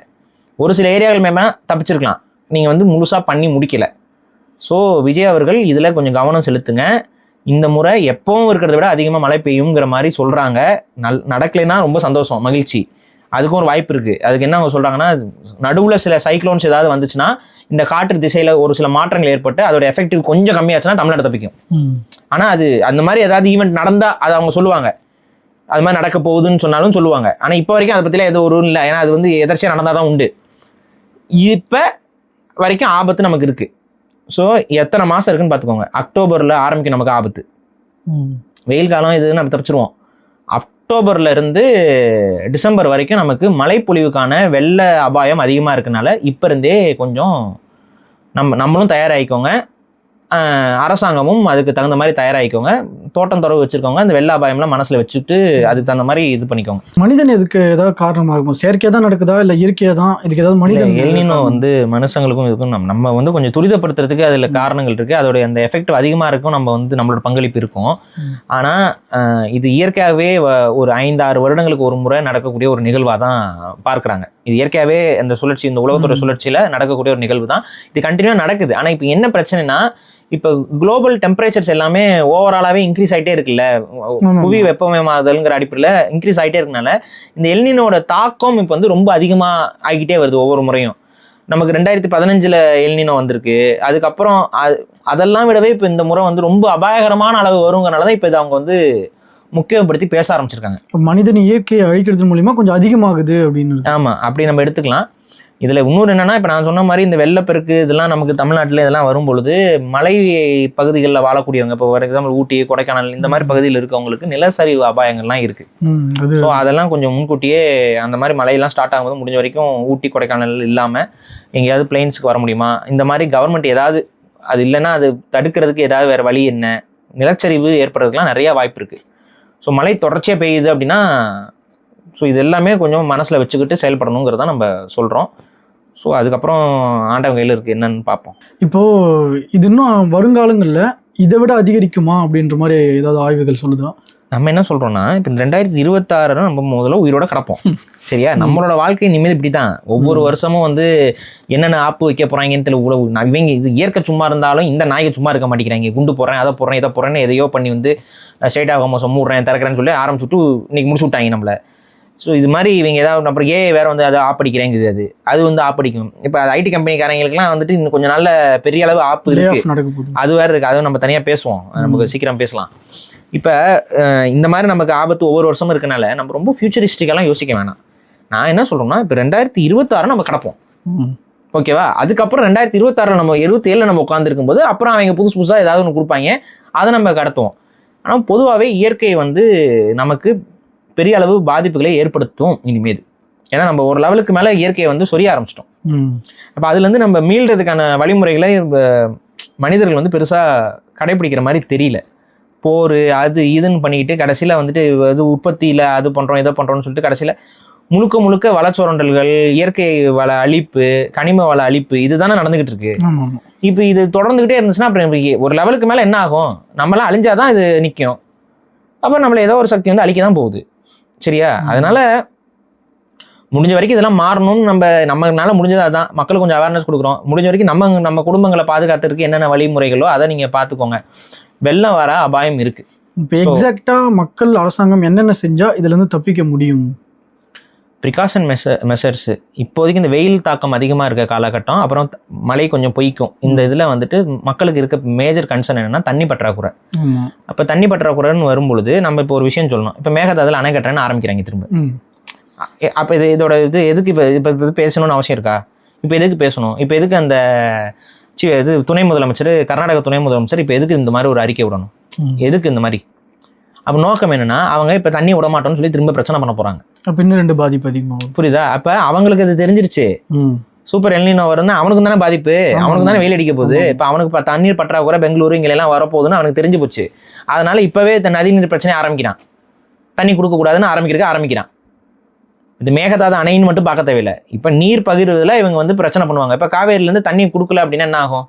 Speaker 2: ஒரு சில ஏரியாக்கள் மேலே தப்பிச்சிருக்கலாம், நீங்கள் வந்து முழுசாக பண்ணி முடிக்கலை. ஸோ விஜய் அவர்கள் இதில் கொஞ்சம் கவனம் செலுத்துங்க. இந்த முறை எப்பவும் இருக்கிறத விட அதிகமாக மழை பெய்யுங்கிற மாதிரி சொல்கிறாங்க. நடக்கலைன்னா ரொம்ப சந்தோஷம், மகிழ்ச்சி. அதுக்கும் ஒரு வாய்ப்பு இருக்குது. அதுக்கு என்ன அவங்க சொல்கிறாங்கன்னா, நடுவில் சில சைக்ளோன்ஸ் ஏதாவது வந்துச்சுன்னா, இந்த காற்று திசையில் ஒரு சில மாற்றங்கள் ஏற்பட்டு அதோட எஃபெக்டிவ் கொஞ்சம் கம்மியாச்சுன்னா தமிழ்நாடு தப்பிக்கும். ஆனால் அது அந்த மாதிரி ஏதாவது ஈவெண்ட் நடந்தால் அது அவங்க சொல்லுவாங்க, அது மாதிரி நடக்க போகுதுன்னு சொன்னாலும் சொல்லுவாங்க. ஆனால் இப்போ வரைக்கும் அதை பற்றிலாம் எதுவும் ஒரு இல்லை, ஏன்னா அது வந்து எதர்ச்சியாக நடந்தால் தான் உண்டு. இப்போ வரைக்கும் ஆபத்து நமக்கு இருக்குது. ஸோ எத்தனை மாதம் இருக்குன்னு பார்த்துக்கோங்க. அக்டோபரில் ஆரம்பிக்கும் நமக்கு ஆபத்து. வெயில் காலம் இது நம்ம தப்பிச்சிருவோம். அக்டோபர்ல இருந்து டிசம்பர் வரைக்கும் நமக்கு மழைப்பொழிவுக்கான வெள்ள அபாயம் அதிகமாக இருக்கனால இப்போ இருந்தே கொஞ்சம் நம்மளும் தயாராகிக்கோங்க, அரசாங்கமும் அதுக்கு தகுந்த மாதிரி தயாராகிக்கோங்க. தோட்டம் துறவு வச்சுருக்கோங்க, அந்த வெள்ள அபாயம்லாம் மனசில் வச்சுட்டு அதுக்கு தகுந்த மாதிரி இது பண்ணிக்கோங்க.
Speaker 1: மனிதன் இதுக்கு ஏதாவது காரணமாக இருக்கும்? செயற்கையாக தான் நடக்குதா இல்லை இயற்கையாக தான்? இதுக்கு ஏதாவது மனிதன்
Speaker 2: எல்னினோ வந்து மனுஷங்களுக்கும் இதுக்கும் நம்ம வந்து கொஞ்சம் துரிதப்படுத்துறதுக்கு அதில் காரணங்கள் இருக்குது. அதோடைய அந்த எஃபெக்ட் அதிகமாக இருக்கும், நம்ம வந்து நம்மளோட பங்களிப்பு இருக்கும். ஆனால் இது இயற்கையாகவே ஒரு 5-6 வருடங்களுக்கு ஒரு முறை நடக்கக்கூடிய ஒரு நிகழ்வாக தான் பார்க்குறாங்க. இது இயற்கையாகவே அந்த சுழற்சி, இந்த உலகத்தோட சுழற்சியில் நடக்கக்கூடிய ஒரு நிகழ்வு தான். இது கண்டினியூவாக நடக்குது. ஆனால் இப்போ என்ன பிரச்சனைனா, இப்போ குளோபல் டெம்பரேச்சர்ஸ் எல்லாமே ஓவராலாகவே இன்க்ரீஸ் ஆகிட்டே இருக்குல்ல, புவி வெப்பமயமாதல்ங்கிற அடிப்படையில் இன்க்ரீஸ் ஆகிட்டே இருக்கனால இந்த எல்னினோட தாக்கம் இப்போ வந்து ரொம்ப அதிகமாக ஆகிக்கிட்டே வருது ஒவ்வொரு முறையும். நமக்கு 2015 எல்னினோ வந்திருக்கு. அதுக்கப்புறம் அதெல்லாம் விடவே இப்போ இந்த முறை வந்து ரொம்ப அபாயகரமான அளவு வருங்கிறனால தான் இப்போ இதை அவங்க வந்து முக்கியப்படுத்தி பேச ஆரம்பிச்சிருக்காங்க.
Speaker 1: மனிதன் இயற்கையை அழிக்கிறது மூலிமா கொஞ்சம் அதிகமாகுது அப்படின்னு.
Speaker 2: ஆமாம், அப்படி நம்ம எடுத்துக்கலாம். இதில் இன்னொரு என்னென்னா, இப்போ நான் சொன்ன மாதிரி இந்த வெள்ளப்பெருக்கு இதெல்லாம் நமக்கு தமிழ்நாட்டில் இதெல்லாம் வரும்பொழுது மலை பகுதிகளில் வாழக்கூடியவங்க, இப்போ ஃபார் எக்ஸாம்பிள் ஊட்டி, கொடைக்கானல் இந்த மாதிரி பகுதியில் இருக்கவங்களுக்கு நிலச்சரிவு அபாயங்கள்லாம் இருக்குது. ஸோ அதெல்லாம் கொஞ்சம் முன்கூட்டியே அந்த மாதிரி மழையெல்லாம் ஸ்டார்ட் ஆகும்போது முடிஞ்ச வரைக்கும் ஊட்டி கொடைக்கானல் இல்லாமல் எங்கேயாவது பிளெயின்ஸுக்கு வர முடியுமா, இந்த மாதிரி கவர்மெண்ட் ஏதாவது அது இல்லைன்னா அது தடுக்கிறதுக்கு ஏதாவது வேறு வழி என்ன, நிலச்சரிவு ஏற்படுறதுக்குலாம் நிறையா வாய்ப்பு இருக்குது. ஸோ மழை தொடர்ச்சியாக பெய்யுது அப்படின்னா, ஸோ இது எல்லாமே கொஞ்சம் மனசில் வச்சுக்கிட்டு செயல்படணுங்கிறத நம்ம சொல்கிறோம். ஸோ அதுக்கப்புறம் ஆண்டவன் கையில் இருக்குது, என்னன்னு பார்ப்போம்.
Speaker 1: இப்போது இது இன்னும் வருங்காலங்களில் இதை விட அதிகரிக்குமா அப்படின்ற மாதிரி ஏதாவது ஆய்வுகள் சொல்லுதா?
Speaker 2: நம்ம என்ன சொல்கிறோன்னா, இப்போ இந்த 2026 நம்ம முதல்ல உயிரோட கிடப்போம், சரியா? நம்மளோட வாழ்க்கை நிம்மதி இப்படி தான். ஒவ்வொரு வருஷமும் வந்து என்னென்ன ஆப்பு வைக்க போகிறாங்கன்னு தெரியல. உழவு இவங்க இது இயற்கை சும்மா இருந்தாலும் இந்த நாய்க்கு சும்மா இருக்க மாட்டேங்கிறாங்க. குண்டு போடுறேன், அதை போடுறேன், இதை போடுறேன்னு எதையோ பண்ணி வந்து ஸ்ட்ரைட்டாக மோசம் மூடுறேன் திறக்கிறேன்னு சொல்லி ஆரம்பிச்சுட்டு இன்னைக்கு முடிச்சு விட்டாங்க நம்மளை. ஸோ இது மாதிரி இவங்க ஏதாவது அப்புறம் வேறு வந்து அதை ஆப்படிக்கிறேங்குது, அது வந்து ஆப்படிக்கும். இப்போ அது ஐடி கம்பெனிக்காரங்களுக்குலாம் வந்துட்டு இன்னும் கொஞ்சம் நல்ல பெரிய அளவு ஆப்பு இருக்குது, அது வேறு இருக்குது. அதுவும் நம்ம தனியாக பேசுவோம், நமக்கு சீக்கிரம் பேசலாம். இப்போ இந்த மாதிரி நமக்கு ஆபத்து ஒவ்வொரு வருஷமும் இருக்கனால நம்ம ரொம்ப ஃபியூச்சரிஸ்டிக்கெல்லாம் யோசிக்க வேணாம். நான் என்ன சொல்கிறோம்னா, இப்போ 2026 நம்ம கிடப்போம், ஓகேவா? அதுக்கப்புறம் 2026 நம்ம 27 நம்ம உட்காந்துருக்கும் போது அப்புறம் அவங்க புதுசாக ஏதாவது ஒன்று கொடுப்பாங்க, அதை நம்ம கடத்துவோம். ஆனால் பொதுவாகவே இயற்கை வந்து நமக்கு பெரிய அளவு பாதிப்புகளை ஏற்படுத்தும் இனிமேல். ஏன்னா நம்ம ஒரு லெவலுக்கு மேலே இயற்கையை வந்து சொரிய ஆரம்பிச்சிட்டோம். அப்போ அதுலேருந்து நம்ம மீள்றதுக்கான வழிமுறைகளை மனிதர்கள் வந்து பெருசாக கடைப்பிடிக்கிற மாதிரி தெரியல. போர் அது இதுன்னு பண்ணிக்கிட்டு கடைசியில் வந்துட்டு இது உற்பத்தியில் அது பண்ணுறோம் இதை பண்ணுறோன்னு சொல்லிட்டு கடைசியில் முழுக்க முழுக்க வளச்சுரண்டல்கள், இயற்கை வள அழிப்பு, கனிம வள அழிப்பு இதுதானே நடந்துகிட்டு இருக்கு.
Speaker 1: ஆமா ஆமா.
Speaker 2: இப்போ இது தொடர்ந்துகிட்டே இருந்துச்சுன்னா அப்புறம் ஒரு லெவலுக்கு மேல என்ன ஆகும்? நம்மளாம் அழிஞ்சாதான் இது நிற்கும். அப்போ நம்மள ஏதோ ஒரு சக்தி வந்து அழிக்க தான் போகுது. சரியா? அதனால முடிஞ்ச வரைக்கும் இதெல்லாம் மாறணும்னு நம்மளால முடிஞ்சது அதான். மக்களுக்கு கொஞ்சம் அவேர்னஸ் கொடுக்குறோம். முடிஞ்ச வரைக்கும் நம்ம குடும்பங்களை பாதுகாத்துறதுக்கு என்னென்ன வழிமுறைகளோ அதை நீங்கள் பார்த்துக்கோங்க. வெள்ளம் வர அபாயம் இருக்கு.
Speaker 1: இப்போ எக்ஸாக்டாக மக்கள், அரசாங்கம் என்னென்ன செஞ்சால் இதுலேருந்து தப்பிக்க முடியும்?
Speaker 2: ப்ரிகாஷன் மெஷர்ஸு இப்போதைக்கு இந்த வெயில் தாக்கம் அதிகமாக இருக்க காலகட்டம், அப்புறம் மழை கொஞ்சம் பொய்க்கும். இந்த இதில் வந்துட்டு மக்களுக்கு இருக்க மேஜர் கன்சர்ன் என்னென்னா தண்ணி பற்றாக்குறை. அப்போ தண்ணி பற்றாக்குறைன்னு வரும்பொழுது நம்ம இப்போ ஒரு விஷயம் சொல்லணும். இப்போ மேகதாதுல அணை கட்டுறேன்னு ஆரம்பிக்கிறாங்க திரும்ப. அப்போ இதோட எதுக்கு இப்போ பேசணும்னு அவசியம் இருக்கா? இப்போ எதுக்கு பேசணும்? இப்போ எதுக்கு அந்த துணை முதலமைச்சர், கர்நாடக துணை முதலமைச்சர் இப்போ எதுக்கு இந்த மாதிரி ஒரு அறிக்கை விடணும்? எதுக்கு இந்த மாதிரி? அப்போ நோக்கம் என்னன்னா, அவங்க இப்போ தண்ணி விட மாட்டோம்னு சொல்லி திரும்ப பிரச்சனை பண்ண போறாங்க. அப்போ
Speaker 1: இன்னும் 2 பாதிப்பு அதிகமாகும்.
Speaker 2: புரியுதா? அப்போ அவங்களுக்கு அது தெரிஞ்சிருச்சு. சூப்பர் எல்னினோ வரும்னா அவனுக்கு தானே பாதிப்பு, அவனுக்கு தானே வெயில் அடிக்க போகுது. இப்போ அவனுக்கு தண்ணீர் பற்றாக்குறை பெங்களூரு இங்கெல்லாம் வரப்போகுதுன்னு அவனுக்கு தெரிஞ்சு போச்சு. அதனால இப்பவே நதி நீர் பிரச்சனையை ஆரம்பிக்கிறான். தண்ணி கொடுக்கக்கூடாதுன்னு ஆரம்பிக்கிறான். இது மேகதாது அணைன்னு மட்டும் பார்க்க தேவையில்லை. இப்போ நீர் பகிர்வதில் இவங்க வந்து பிரச்சனை பண்ணுவாங்க. இப்போ காவேரியிலேருந்து தண்ணி கொடுக்கல அப்படின்னா என்ன ஆகும்?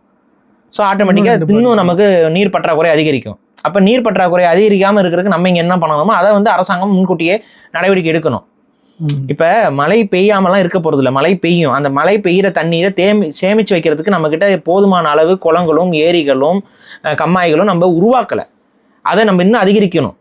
Speaker 2: ஸோ ஆட்டோமேட்டிக்காக இன்னும் நமக்கு நீர் பற்றாக்குறை அதிகரிக்கும். அப்போ நீர் பற்றாக்குறை அதிகரிக்காமல் இருக்கிறதுக்கு நம்ம இங்கே என்ன பண்ணணுமோ அதை வந்து அரசாங்கம் முன்கூட்டியே நடவடிக்கை எடுக்கணும். இப்போ மழை பெய்யாமலாம் இருக்க போகிறது இல்லை, மழை பெய்யும். அந்த மழை பெய்கிற தண்ணீரை சேமித்து வைக்கிறதுக்கு நம்மக்கிட்ட போதுமான அளவு குளங்களும் ஏரிகளும் கம்மாய்களும் நம்ம உருவாக்கலை. அதை நம்ம இன்னும் அதிகரிக்கணும்.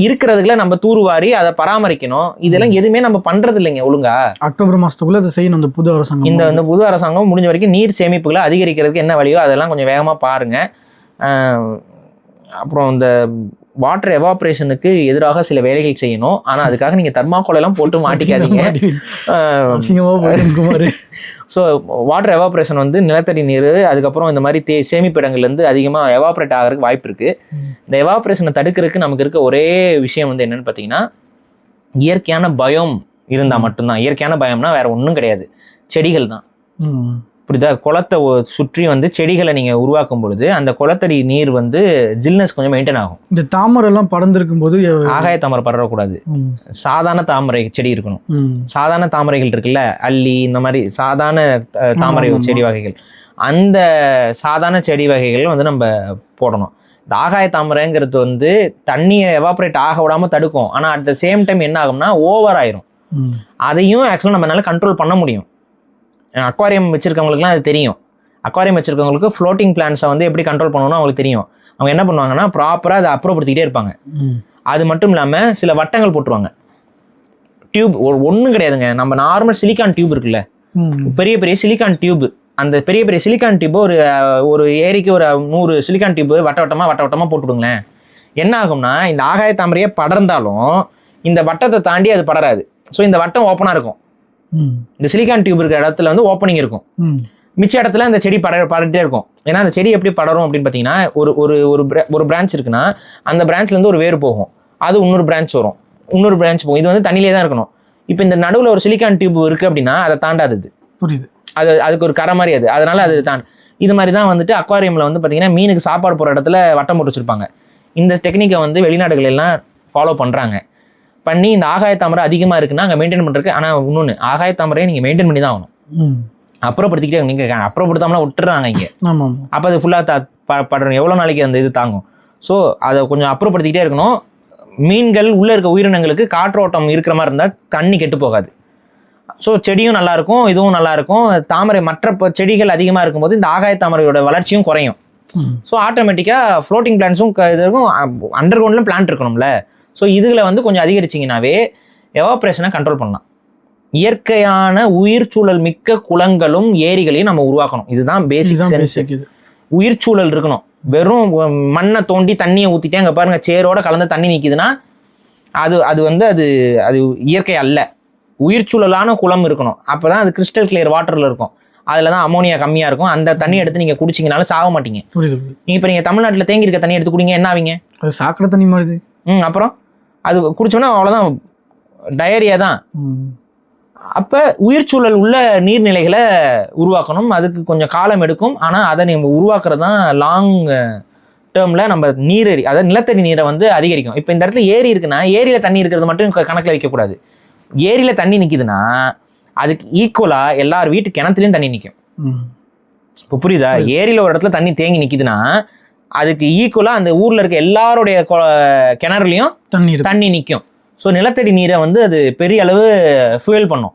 Speaker 2: இருக்கிறதுக்குள்ள நம்ம தூர்வாரி அதை பராமரிக்கணும். இதெல்லாம் எதுவுமே நம்ம பண்றது இல்லைங்க ஒழுங்கா.
Speaker 1: அக்டோபர் மாசத்துக்குள்ள அதை செய்யணும் இந்த புது அரசாங்கம்.
Speaker 2: இந்த புது அரசாங்கம் முடிஞ்ச வரைக்கும் நீர் சேமிப்புகளை அதிகரிக்கிறதுக்கு என்ன வழியோ அதெல்லாம் கொஞ்சம் வேகமா பாருங்க. அப்புறம் இந்த வாட்டர் எவாப்ரேஷனுக்கு எதிராக சில வேலைகள் செய்யணும். ஆனா அதுக்காக நீங்க தர்மாக்கோல் எல்லாம் போட்டு மாட்டிக்காதீங்க. ஸோ வாட்டர் எவாப்ரேஷன் வந்து நிலத்தடி நீர், அதுக்கப்புறம் இந்த மாதிரி சேமிப்பிடங்கள்லேருந்து அதிகமாக எவாப்ரேட் ஆகிறதுக்கு வாய்ப்பு இருக்குது. இந்த எவாப்ரேஷனை தடுக்கிறதுக்கு நமக்கு இருக்க ஒரே விஷயம் வந்து என்னென்னு பார்த்தீங்கன்னா, இயற்கையான பயம் இருந்தால் மட்டும்தான். இயற்கையான பயம்னா வேறு ஒன்றும் கிடையாது, செடிகள் தான். புரியுதா? குளத்தை சுற்றி வந்து செடிகளை நீங்கள் உருவாக்கும் பொழுது அந்த குளத்தடி நீர் வந்து ஜில்னஸ் கொஞ்சம் மெயின்டைன் ஆகும்.
Speaker 1: இந்த தாமரை எல்லாம் படர்ந்துருக்கும் போது
Speaker 2: ஆகாய தாமரை படரக்கூடாது, சாதாரண தாமரை செடி இருக்கணும். சாதாரண தாமரைகள் இருக்குல்ல, அல்லி, இந்த மாதிரி சாதாரண தாமரை செடி வகைகள், அந்த சாதாரண செடி வகைகள் வந்து நம்ம போடணும். இந்த ஆகாய தாமரைங்கிறது வந்து தண்ணியை எவாப்ரேட் ஆக விடாமல் தடுக்கும். ஆனால் அட் த சேம் டைம் என்ன ஆகும்னா ஓவர் ஆயிரும். அதையும் ஆக்சுவலாக நம்மளால கண்ட்ரோல் பண்ண முடியும். அக்வாரியம் வச்சிருக்கவங்களுக்குலாம் அது தெரியும். அக்வாரியம் வச்சிருக்கவங்களுக்கு ஃப்ளோட்டிங் பிளான்ஸை வந்து எப்படி கண்ட்ரோல் பண்ணணும்னு அவங்களுக்கு தெரியும். அவங்க என்ன பண்ணுவாங்கன்னா ப்ராப்பராக அதை அப்புறப்படுத்திக்கிட்டே இருப்பாங்க. அது மட்டும் இல்லாமல் சில வட்டங்கள் போட்டுருவாங்க. டியூப் ஒன்றும் கிடையாதுங்க, நம்ம நார்மல் சிலிக்கான் டியூப் இருக்குல்ல, பெரிய பெரிய சிலிக்கான் டியூப், அந்த பெரிய பெரிய சிலிக்கான் டியூப் ஒரு ஏரிக்கு ஒரு 100 சிலிக்கான் டியூப் வட்டமாக போட்டுவிடுங்களேன். என்ன ஆகும்னா இந்த ஆகாய தாமரையே படர்ந்தாலும் இந்த வட்டத்தை தாண்டி அது படராது. ஸோ இந்த வட்டம் ஓப்பனாக இருக்கும். இந்த சிலிக்கான் டியூப் இருக்கிற இடத்துல வந்து ஓப்பனிங் இருக்கும். மிச்ச இடத்துல அந்த செடி படர்கிட்டே இருக்கும். ஏன்னா அந்த செடி எப்படி படரும் அப்படின்னு பார்த்தீங்கன்னா, ஒரு பிரான்ச் இருக்குன்னா அந்த பிரான்ச்லேருந்து ஒரு வேறு போகும், அது இன்னொரு பிரான்ச் வரும், இன்னொரு பிரான்ச் போகும். இது வந்து தண்ணியிலே தான் இருக்கணும். இப்போ இந்த நடுவில் ஒரு சிலிக்கான் டியூப் இருக்குது அப்படின்னா அதை தாண்டாது. புரியுது? அதுக்கு ஒரு கரை மாதிரி அது, அதனால அது இது மாதிரி தான் வந்துட்டு அக்வாரியமில் வந்து பார்த்தீங்கன்னா மீனுக்கு சாப்பாடு போகிற இடத்துல வட்டம் போட்டு வச்சுருப்பாங்க. இந்த டெக்னிக்கை வந்து வெளிநாடுகள் எல்லாம் ஃபாலோ பண்ணி இந்த ஆகாய தாமரை அதிகமாக இருக்குன்னா அங்கே மெயின்டைன் பண்ணுறதுக்கு. ஆனால் இன்னொன்று, ஆகாய தாமரையை நீங்கள் மெயின்டைன் பண்ணி தான் ஆகணும். அப்புறப்படுத்திக்கிட்டே நீங்கள் அப்புறப்படுத்தாமலாம் விட்டுறாங்க இங்கே. அப்போ அது ஃபுல்லாக படுறோம். எவ்வளோ நாளைக்கு அந்த இது தாங்கும்? ஸோ அதை கொஞ்சம் அப்புறப்படுத்திக்கிட்டே இருக்கணும். மீன்கள் உள்ளே இருக்க உயிரினங்களுக்கு காற்றோட்டம் இருக்கிற மாதிரி இருந்தால் தண்ணி கெட்டு போகாது. ஸோ செடியும் நல்லாயிருக்கும், இதுவும் நல்லாயிருக்கும். தாமரை மற்ற செடிகள் அதிகமாக இருக்கும்போது இந்த ஆகாய தாமரையோட வளர்ச்சியும் குறையும். ஸோ ஆட்டோமேட்டிக்காக ஃப்ளோட்டிங் பிளான்ஸும் இதுக்கும் அண்டர் கிரவுண்ட்லையும் பிளான்ட் இருக்கணும்ல. ஸோ இதுகளை வந்து கொஞ்சம் அதிகரிச்சிங்கனாவே எவாப்ரேஷனை கண்ட்ரோல் பண்ணலாம். இயற்கையான உயிர் சூழல் மிக்க குளங்களும் ஏரிகளையும் நம்ம உருவாக்கணும். இதுதான் பேசிக். உயிர் சூழல் இருக்கணும். வெறும் மண்ணை தோண்டி தண்ணியை ஊற்றிட்டே அங்கே பாருங்கள் சேரோட கலந்து தண்ணி நிற்கிதுன்னா அது வந்து அது இயற்கை அல்ல. உயிர் சூழலான குளம் இருக்கணும். அப்போ தான் அது கிறிஸ்டல் கிளியர் வாட்டரில் இருக்கும். அதில் தான் அமோனியா கம்மியாக இருக்கும். அந்த தண்ணி எடுத்து நீங்கள் குடிச்சிங்கனாலும் சாக மாட்டீங்க. இப்போ நீங்கள் தமிழ்நாட்டில் தேங்கி இருக்க தண்ணி எடுத்து குடிங்க, என்ன ஆவீங்க? அது சாக்கடை தண்ணி மாதிரி. அப்புறம் அது குடிச்சோன்னா அவ்வளோதான், டயரியா தான். அப்போ உயிர் சூழல் உள்ள நீர்நிலைகளை உருவாக்கணும். அதுக்கு கொஞ்சம் காலம் எடுக்கும். ஆனால் அதை நம்ம உருவாக்குறது தான் லாங் டேர்மில் நம்ம நீரேரி, அதாவது நிலத்தடி நீரை வந்து அதிகரிக்கும். இப்போ இந்த இடத்துல ஏரி இருக்குன்னா ஏரியில் தண்ணி இருக்கிறது மட்டும் கணக்கில் வைக்கக்கூடாது. ஏரியில தண்ணி நிக்குதுன்னா அதுக்கு ஈக்குவலா எல்லார் வீட்டு கிணத்துலயும் தண்ணி நிற்கும். இப்போ புரியுதா? ஏரியில ஒரு இடத்துல தண்ணி தேங்கி நிக்குதுன்னா அதுக்கு ஈக்குவலா அந்த ஊர்ல இருக்க எல்லாருடைய கிணறுலையும் தண்ணி நிற்கும். ஸோ நிலத்தடி நீரை வந்து அது பெரிய அளவு ஃபியூயல் பண்ணும்.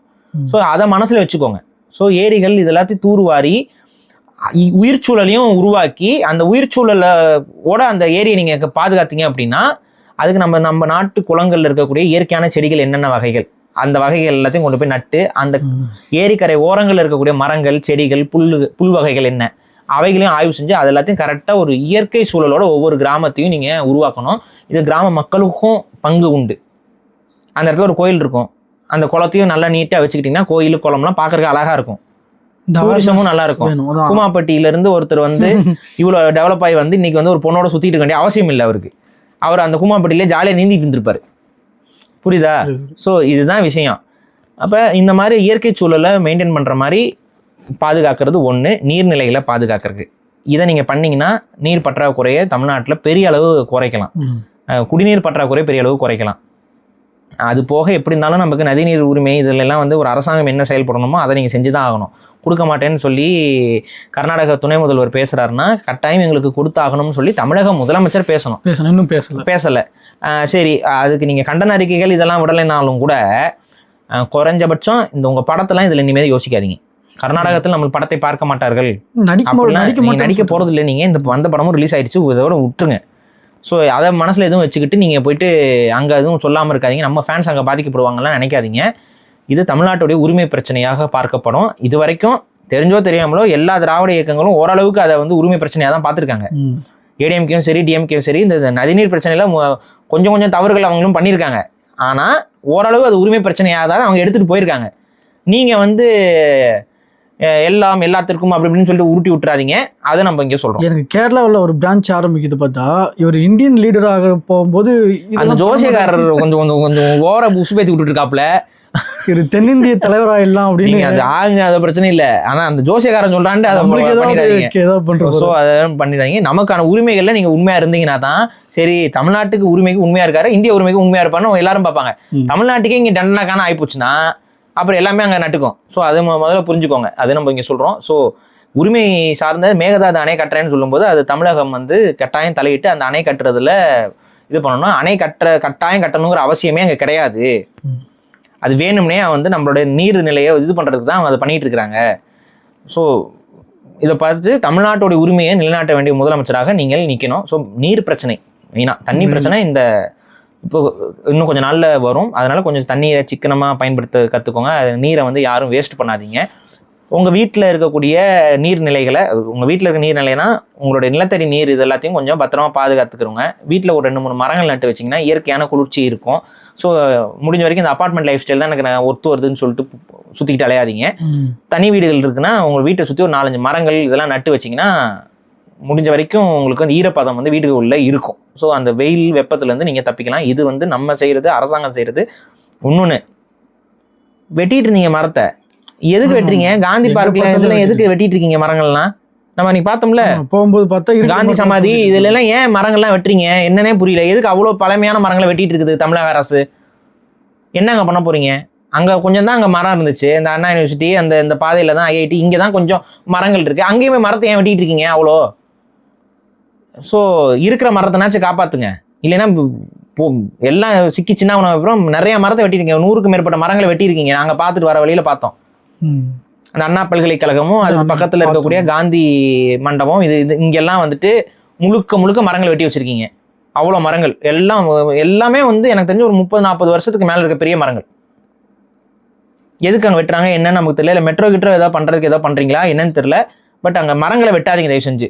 Speaker 2: ஸோ அதை மனசுல வச்சுக்கோங்க. ஸோ ஏரிகள் இது எல்லாத்தையும் தூர்வாரி உயிர் சூழலையும் உருவாக்கி அந்த உயிர் சூழலோட அந்த ஏரியை நீங்க பாதுகாத்தீங்க அப்படின்னா அதுக்கு நம்ம நாட்டு குளங்கள்ல இருக்கக்கூடிய இயற்கையான செடிகள் என்னென்ன வகைகள், அந்த வகைகள் எல்லாத்தையும் கொண்டு போய் நட்டு அந்த ஏரிக்கரை ஓரங்கள் இருக்கக்கூடிய மரங்கள், செடிகள், புல் வகைகள் என்ன அவைகளையும் ஆய்வு செஞ்சு அது எல்லாத்தையும் கரெக்டாக ஒரு இயற்கை சூழலோட ஒவ்வொரு கிராமத்தையும் நீங்கள் உருவாக்கணும். இது கிராம மக்களுக்கும் பங்கு உண்டு. அந்த இடத்துல ஒரு கோயில் இருக்கும், அந்த குளத்தையும் நல்லா நீட்டாக வச்சுக்கிட்டிங்கன்னா கோயில் குளம்லாம் பார்க்கறதுக்கு அழகாக இருக்கும், டூரிசமும் நல்லா இருக்கும். குமாப்பட்டியிலேருந்து ஒருத்தர் வந்து இவ்வளோ டெவலப் ஆகி வந்து இன்னைக்கு வந்து ஒரு பொண்ணோட சுற்றிட்டு இருக்க வேண்டிய அவசியம் இல்லை அவருக்கு. அவர் அந்த குமாப்பட்டியிலே ஜாலியாக நீந்திட்டு இருந்திருப்பாரு. புரியுதா? ஸோ இதுதான் விஷயம். அப்போ இந்த மாதிரி இயற்கை சூழலை மெயின்டைன் பண்ணுற மாதிரி பாதுகாக்கிறது ஒன்று, நீர்நிலைகளை பாதுகாக்கிறது. இதை நீங்கள் பண்ணிங்கன்னா நீர் பற்றாக்குறையை தமிழ்நாட்டில் பெரிய அளவு குறைக்கலாம், குடிநீர் பற்றாக்குறையை பெரிய அளவு குறைக்கலாம். அது போக எப்படி இருந்தாலும் நமக்கு நதிநீர் உரிமை இதிலெல்லாம் வந்து ஒரு அரசாங்கம் என்ன செயல்படணுமோ அதை நீங்கள் செஞ்சு தான் ஆகணும். கொடுக்க மாட்டேன்னு சொல்லி கர்நாடக துணை முதல்வர் பேசுகிறாருன்னா கட்டாயம் எங்களுக்கு கொடுத்தாகணும்னு சொல்லி தமிழக முதலமைச்சர் இன்னும் பேசலை. சரி, அதுக்கு நீங்கள் கண்டன அறிக்கைகள் இதெல்லாம் விடலைனாலும் கூட குறைஞ்சபட்சம் இந்த உங்கள் படத்தெல்லாம் இதில் இனிமேல் யோசிக்காதீங்க. கர்நாடகத்தில் நம்ம படத்தை பார்க்க மாட்டார்கள், நடிக்க போகிறது இல்லை. நீங்கள் இந்த வந்த படமும் ரிலீஸ் ஆயிடுச்சு, இதோட விட்டுருங்க. ஸோ அதை மனசில் எதுவும் வச்சுக்கிட்டு நீங்கள் போயிட்டு அங்கே எதுவும் சொல்லாமல் இருக்காதீங்க, நம்ம ஃபேன்ஸ் அங்கே பாதிக்கப்படுவாங்கலாம் நினைக்காதீங்க. இது தமிழ்நாட்டுடைய உரிமை பிரச்சனையாக பார்க்கப்படும். இது வரைக்கும் தெரிஞ்சோ தெரியாமலோ எல்லா திராவிட இயக்கங்களும் ஓரளவுக்கு அதை வந்து உரிமை பிரச்சனையாக தான் பார்த்துருக்காங்க. ஏடிஎம்கேயும் சரி டிஎம்கேயும் சரி இந்த நதிநீர் பிரச்சனையில் கொஞ்சம் கொஞ்சம் தவறுகள் அவங்களும் பண்ணியிருக்காங்க. ஆனால் ஓரளவு அது உரிமை பிரச்சனையாக தான் அவங்க எடுத்துகிட்டு போயிருக்காங்க. நீங்கள் வந்து எல்லாத்திற்கும் அப்படி இப்படின்னு சொல்லிட்டு உருட்டி விட்டுறாதீங்க. அதை நம்ம இங்கே சொல்றோம்.
Speaker 1: எனக்கு கேரளாவில் ஒரு பிரான்ச் ஆரம்பிக்குது பார்த்தா இவர் இந்தியன் லீடராக போகும்போது
Speaker 2: அந்த ஜோசியக்காரர் கொஞ்சம் கொஞ்சம் கொஞ்சம் ஓவரா உசுப்பேத்தி விட்டுட்டு இருக்காப்புல,
Speaker 1: ஒரு தென்னிந்திய தலைவராக எல்லாம் அப்படின்னு.
Speaker 2: அது ஆகுங்க, அது பிரச்சனை இல்லை. ஆனா அந்த ஜோசியக்காரன் சொல்றாண்டு அதை பண்ணிடாதீங்க. நமக்கான உரிமைகள்ல நீங்க உண்மையா இருந்தீங்கன்னா தான் சரி. தமிழ்நாட்டுக்கு உரிமைக்கு உண்மையா இருக்காரு, இந்திய உரிமைக்கு உண்மையா இருப்பான்னு எல்லாரும் பார்ப்பாங்க. தமிழ்நாட்டுக்கே இங்க தண்டனைக்கான ஆயிப்போச்சுன்னா அப்புறம் எல்லாமே அங்கே நட்டுக்கும். ஸோ அது முதல்ல புரிஞ்சுக்கோங்க. அது நம்ம இங்கே சொல்கிறோம். ஸோ உரிமை சார்ந்த மேகதாது அணை கட்டுறேன்னு சொல்லும்போது அது தமிழகம் வந்து கட்டாயம் தலையிட்டு அந்த அணை கட்டுறதுல இது பண்ணணும். அணை கட்டாயம் கட்டணுங்கிற அவசியமே அங்கே கிடையாது. அது வேணும்னே வந்து நம்மளுடைய நீர் நிலையை இது பண்ணுறதுக்கு தான் அவங்க அதை பண்ணிகிட்டு இருக்கிறாங்க. ஸோ இதை பார்த்து தமிழ்நாட்டோடைய உரிமையை நிலைநாட்ட வேண்டிய முதலமைச்சராக நீங்கள் நிற்கணும். ஸோ நீர் பிரச்சனை மெயினாக, தண்ணி பிரச்சனை இந்த இப்போ இன்னும் கொஞ்சம் நாளில் வரும். அதனால கொஞ்சம் தண்ணீரை சிக்கனமாக பயன்படுத்த கற்றுக்கோங்க. நீரை வந்து யாரும் வேஸ்ட் பண்ணாதீங்க. உங்கள் வீட்டில் இருக்கக்கூடிய நீர்நிலைகளை, உங்கள் வீட்டில் இருக்க நீர்நிலைனா உங்களுடைய நிலத்தடி நீர் இது எல்லாத்தையும் கொஞ்சம் பத்திரமா பாதுகாத்துக்கிறோங்க. வீட்டில் ஒரு 2-3 மரங்கள் நட்டு வச்சிங்கன்னா இயற்கையான குளிர்ச்சி இருக்கும். ஸோ முடிஞ்ச வரைக்கும் இந்த அப்பார்ட்மெண்ட் லைஃப் ஸ்டைல் தான் எனக்கு ஒத்து வருதுன்னு சொல்லிட்டு சுற்றிக்கிட்டு அலையாதீங்க. தனி வீடுகள் இருக்குன்னா உங்கள் வீட்டை சுற்றி ஒரு 4-5 மரங்கள் இதெல்லாம் நட்டு வச்சிங்கன்னா முடிஞ்ச வரைக்கும் உங்களுக்கு வந்து ஈரப்பதம் வந்து வீட்டுக்கு உள்ள இருக்கும். ஸோ அந்த வெயில் வெப்பத்துலேருந்து நீங்கள் தப்பிக்கலாம். இது வந்து நம்ம செய்கிறது, அரசாங்கம் செய்கிறது. இன்னொன்று, வெட்டிட்டு இருந்தீங்க மரத்தை, எதுக்கு வெட்டுறீங்க? காந்தி பார்க்ல இதெல்லாம் எதுக்கு வெட்டிட்டு இருக்கீங்க மரங்கள்லாம்? நம்ம நீ பார்த்தோம்ல
Speaker 1: போகும்போது பார்த்தா
Speaker 2: காந்தி சமாதி இதுல எல்லாம் ஏன் மரங்கள்லாம் வெட்டுறீங்க என்னன்னே புரியல. எதுக்கு அவ்வளோ பழமையான மரங்களை வெட்டிட்டு இருக்குது தமிழக அரசு? என்னங்க பண்ண போறீங்க? அங்கே கொஞ்சம் தான் அங்கே மரம் இருந்துச்சு. இந்த அண்ணா யூனிவர்சிட்டி இந்த பாதையில் தான் ஐஐடி, இங்கே தான் கொஞ்சம் மரங்கள் இருக்குது. அங்கேயுமே மரத்தை ஏன் வெட்டிட்டு இருக்கீங்க அவ்வளோ? ஸோ இருக்கிற மரத்தைனாச்சும் காப்பாற்றுங்க. இல்லைன்னா எல்லாம் சிக்கி சின்ன அப்புறம் நிறைய மரத்தை வெட்டிருக்கீங்க. 100க்கும் மேற்பட்ட மரங்களை வெட்டியிருக்கீங்க. நாங்கள் பார்த்துட்டு வர வழியில் பார்த்தோம். அந்த அண்ணா பல்கலைக்கழகமும் அது பக்கத்தில் இருக்கக்கூடிய காந்தி மண்டபம் இது இங்கெல்லாம் வந்துட்டு முழுக்க மரங்களை வெட்டி வச்சிருக்கீங்க. அவ்வளோ மரங்கள் எல்லாமே வந்து எனக்கு தெரிஞ்சு ஒரு 30-40 வருஷத்துக்கு மேலே இருக்க பெரிய மரங்கள். எதுக்கு அங்கே வெட்டுறாங்க என்னன்னு நமக்கு தெரியல. இல்லை மெட்ரோ கிட்ரோ ஏதாவது பண்ணுறதுக்கு ஏதோ பண்ணுறீங்களா என்னன்னு தெரியல. பட் அங்கே மரங்களை வெட்டாதீங்க தயவு செஞ்சு.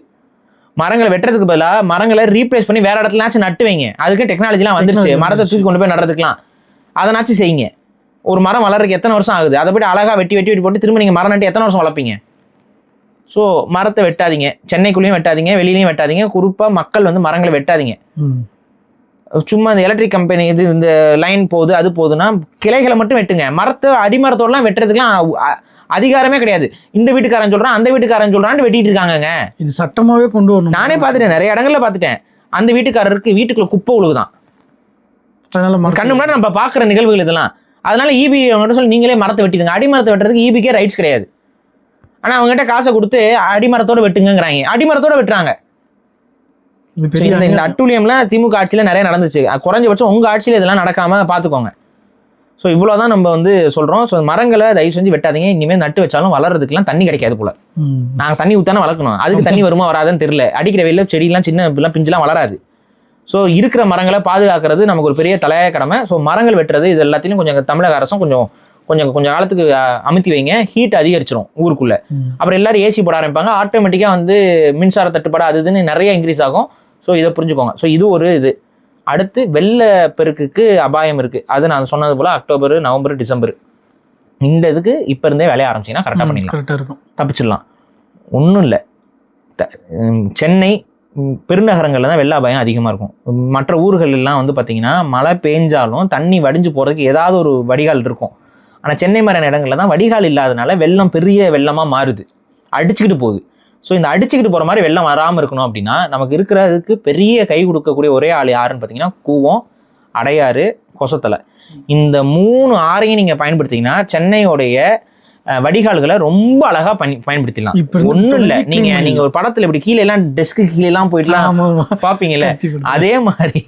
Speaker 2: மரங்களை வெட்டுறதுக்கு பதிலாக மரங்களை ரீப்ளேஸ் பண்ணி வேற இடத்துலனாச்சும் நட்டு வைங்க. அதுக்கு டெக்னாலஜிலாம் வந்துருச்சு. மரத்தை தூக்கி கொண்டு போய் நடுறதுக்கலாம் அதனாச்சும் செய்யுங்க. ஒரு மரம் வளர்றதுக்கு எத்தனை வருஷம் ஆகுது? அதை போய்ட்டு அழகாக வெட்டி போட்டு திரும்ப நீங்கள் மரம் நட்டு எத்தனை வருஷம் வளர்ப்பீங்க? ஸோ மரத்தை வெட்டாதீங்க. சென்னைக்குள்ளேயும் வெட்டாதீங்க, வெளியிலையும் வெட்டாதீங்க. குறிப்பாக மக்கள் வந்து மரங்களை வெட்டாதீங்க. சும்மா இந்த எலக்ட்ரிக் கம்பெனி இந்த லைன் போகுது அது போகுதுன்னா கிளைகளை மட்டும் வெட்டுங்க. மரத்தை அடிமரத்தோடலாம் வெட்டுறதுக்குலாம் அதிகாரமே கிடையாது. இந்த வீட்டுக்காரன் சொல்றான் அந்த வீட்டுக்காரன் சொல்றான்னு வெட்டிட்டு இருக்காங்க.
Speaker 1: இது சட்டமாவே கொண்டு வரணும்.
Speaker 2: நானே பார்த்துட்டேன், நிறைய இடங்கள்ல பார்த்துட்டேன். அந்த வீட்டுக்காரருக்கு வீட்டுக்குள்ள குப்பை உழுகுதான். கண்ணு முன்னாடி நம்ம பார்க்குற நிகழ்வுகள் இதெல்லாம். அதனால ஈபி அவங்ககிட்ட சொல்லி நீங்களே மரத்தை வெட்டிடுங்க. அடிமரத்தை வெட்டுறதுக்கு ஈபிக்கே ரைட்ஸ் கிடையாது. ஆனால் அவங்ககிட்ட காசை கொடுத்து அடிமரத்தோட வெட்டுங்கிறாங்க, அடிமரத்தோட வெட்டுறாங்க. இந்த அட்டூழியம்லாம் திமுக ஆட்சியில் நிறைய நடந்துச்சு. குறைஞ்சபட்சம் உங்கள் ஆட்சியில் இதெல்லாம் நடக்காம பார்த்துக்கோங்க. ஸோ இவ்வளோதான் நம்ம வந்து சொல்கிறோம். ஸோ மரங்களை தயவு செஞ்சு வெட்டாதீங்க. இனிமேல் நட்டு வச்சாலும் வளர்றதுக்குலாம் தண்ணி கிடைக்காது போல. நாங்கள் தண்ணி ஊற்றானே வளர்க்கணும், அதுக்கு தண்ணி வருமா வராதுன்னு தெரியல. அடிக்கிற வெயில செடியெல்லாம் சின்ன பிஞ்சுலாம் வளராது. ஸோ இருக்கிற மரங்களை பாதுகாக்கிறது நமக்கு ஒரு பெரிய தலையாய கடமை. ஸோ மரங்கள் வெட்டுறது இது எல்லாத்தையும் கொஞ்சம் தமிழக அரசும் கொஞ்சம் காலத்துக்கு அமுத்தி வைங்க. ஹீட் அதிகரிச்சிடும் ஊருக்குள்ள. அப்புறம் எல்லாரும் ஏசி போட ஆரம்பிப்பாங்க. ஆட்டோமேட்டிக்காக வந்து மின்சார தட்டுப்பாடு அது இதுன்னு நிறைய இன்க்ரீஸ் ஆகும். ஸோ இதை புரிஞ்சுக்கோங்க. ஸோ இது ஒரு இது. அடுத்து வெள்ள பெருக்குக்கு அபாயம் இருக்குது. அது நான் சொன்னது போல் அக்டோபர், நவம்பர், டிசம்பர் இந்த இதுக்கு இப்போ இருந்தே வேலைய ஆரம்பிச்சிங்கன்னா கரெக்டாக பண்ணிடலாம்,
Speaker 1: கரெக்டாக இருக்கும்,
Speaker 2: தப்பிச்சிடலாம். ஒன்றும் இல்லை, சென்னை பெருநகரங்களில் தான் வெள்ள அபாயம் அதிகமாக இருக்கும். மற்ற ஊர்களெல்லாம் வந்து பார்த்திங்கன்னா மழை பெஞ்சாலும் தண்ணி வடிஞ்சு போகிறதுக்கு ஏதாவது ஒரு வடிகால் இருக்கும். ஆனால் சென்னை மாதிரியான இடங்களில் தான் வடிகால் இல்லாதனால வெள்ளம் பெரிய வெள்ளமாக மாறுது, அடிச்சுக்கிட்டு போகுது. ஸோ இந்த அடிச்சுக்கிட்டு போகிற மாதிரி வெள்ளம் வராமல் இருக்கணும் அப்படின்னா நமக்கு இருக்கிறதுக்கு பெரிய கை கொடுக்கக்கூடிய ஒரே ஆள் யாருன்னு பார்த்தீங்கன்னா கூவம், அடையாறு, கொசத்தலை. இந்த 3 ஆறையும் நீங்கள் பயன்படுத்திங்கன்னா சென்னையோடைய வடிகால்களை ரொம்ப அழகாக பயன்படுத்திடலாம். ஒன்றும் இல்லை, நீங்கள் ஒரு படத்தில் இப்படி கீழே எல்லாம் டெஸ்க்கு கீழேலாம் போயிட்டுலாம் பார்ப்பீங்கல்ல, அதே மாதிரி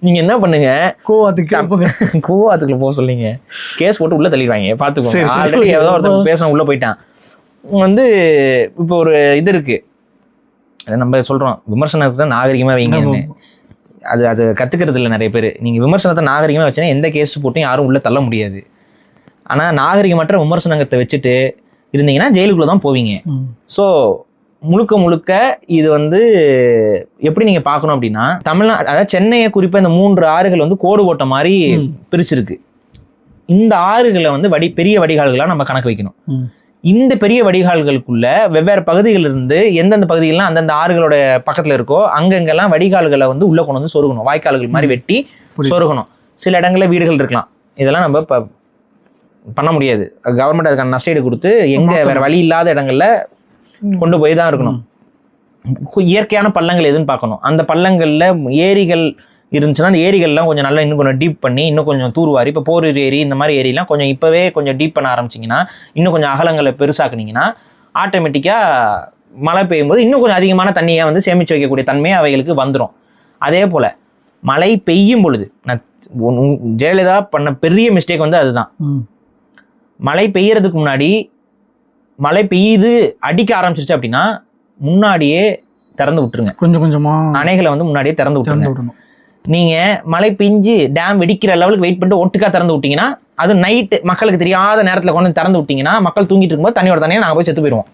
Speaker 2: நீங்கள் என்ன பண்ணுங்க, கூவாத்துக்குள்ள போக சொல்லிங்க, கேஸ் போட்டு உள்ளே தள்ளிடுவாங்க. பார்த்துக்கோங்க, ஆல்ரெடி ஏதோ ஒருத்தர் பேசணும் உள்ளே போயிட்டான். வந்து இப்போ ஒரு இது இருக்குது, அதை நம்ம சொல்கிறோம் விமர்சனத்தை தான் நாகரிகமாக வைங்கன்னு. அது கற்றுக்கிறது இல்லை நிறைய பேர். நீங்கள் விமர்சனத்தை நாகரிகமாக வச்சுன்னா எந்த கேஸ் போட்டும் யாரும் உள்ளே தள்ள முடியாது. ஆனால் நாகரிகமற்ற விமர்சனத்தை வச்சுட்டு இருந்தீங்கன்னா ஜெயிலுக்குள்ளே தான் போவீங்க. ஸோ முழுக்க இது வந்து எப்படி நீங்கள் பார்க்கணும் அப்படின்னா, அதாவது சென்னையை குறிப்பாக இந்த 3 ஆறுகள் வந்து கோடு போட்ட மாதிரி பிரிச்சிருக்கு. இந்த ஆறுகளை வந்து பெரிய வடிகால்களாக நம்ம கணக்கு வைக்கணும். இந்த பெரிய வடிகால்களுக்குள்ள வெவ்வேறு பகுதிகளிலிருந்து எந்தெந்த பகுதிகள்லாம் அந்தந்த ஆறுகளோட பக்கத்தில் இருக்கோ அங்கெங்கெல்லாம் வடிகால்களை வந்து உள்ள கொண்டு வந்து சொருகணும், வாய்க்கால்கள் மாதிரி வெட்டி சொருகணும். சில இடங்களில் வீடுகள் இருக்கலாம், இதெல்லாம் நம்ம இப்போ பண்ண முடியாது. கவர்மெண்ட் அதுக்கான நஷ்டஈடு கொடுத்து வேற வழி இல்லாத இடங்கள்ல கொண்டு போய் தான் இருக்கணும். இயற்கையான பள்ளங்கள் எதுன்னு பார்க்கணும். அந்த பள்ளங்கள்ல ஏரிகள் இருந்துச்சுன்னா அந்த ஏரிகள்லாம் கொஞ்சம் நல்லா இன்னும் கொஞ்சம் டீப் பண்ணி இன்னும் கொஞ்சம் தூர்வாரி, இப்போ போரூர் ஏரி இந்த மாதிரி ஏரிலாம் கொஞ்சம் இப்போவே கொஞ்சம் டீப் பண்ண ஆரம்பிச்சிங்கன்னா, இன்னும் கொஞ்சம் அகலங்களை பெருசாக்குனீங்கன்னா ஆட்டோமேட்டிக்காக மழை பெய்யும் போது இன்னும் கொஞ்சம் அதிகமான தண்ணியை வந்து சேமித்து வைக்கக்கூடிய தன்மை அவைகளுக்கு வந்துடும். அதே போல் மழை பெய்யும் பொழுது ஜெயலலிதா பண்ண பெரிய மிஸ்டேக் வந்து அதுதான். மழை பெய்யறதுக்கு முன்னாடி மழை பெய்யுது அடிக்க ஆரம்பிச்சிருச்சு அப்படின்னா முன்னாடியே திறந்து விட்டுருங்க. கொஞ்சமா அணைகளை வந்து முன்னாடியே திறந்து விட்டுருங்க. நீங்கள் மழை பெஞ்சு டேம் வெடிக்கிற லெவலுக்கு வெயிட் பண்ணிட்டு ஒட்டுக்கா திறந்து விட்டீங்கன்னா, அது நைட்டு மக்களுக்கு தெரியாத நேரத்தில் கொண்டு திறந்து விட்டீங்கன்னா மக்கள் தூங்கிட்டு இருக்கும்போது தண்ணியோட தண்ணியை நாங்கள் போய் செத்து போயிடுவோம்.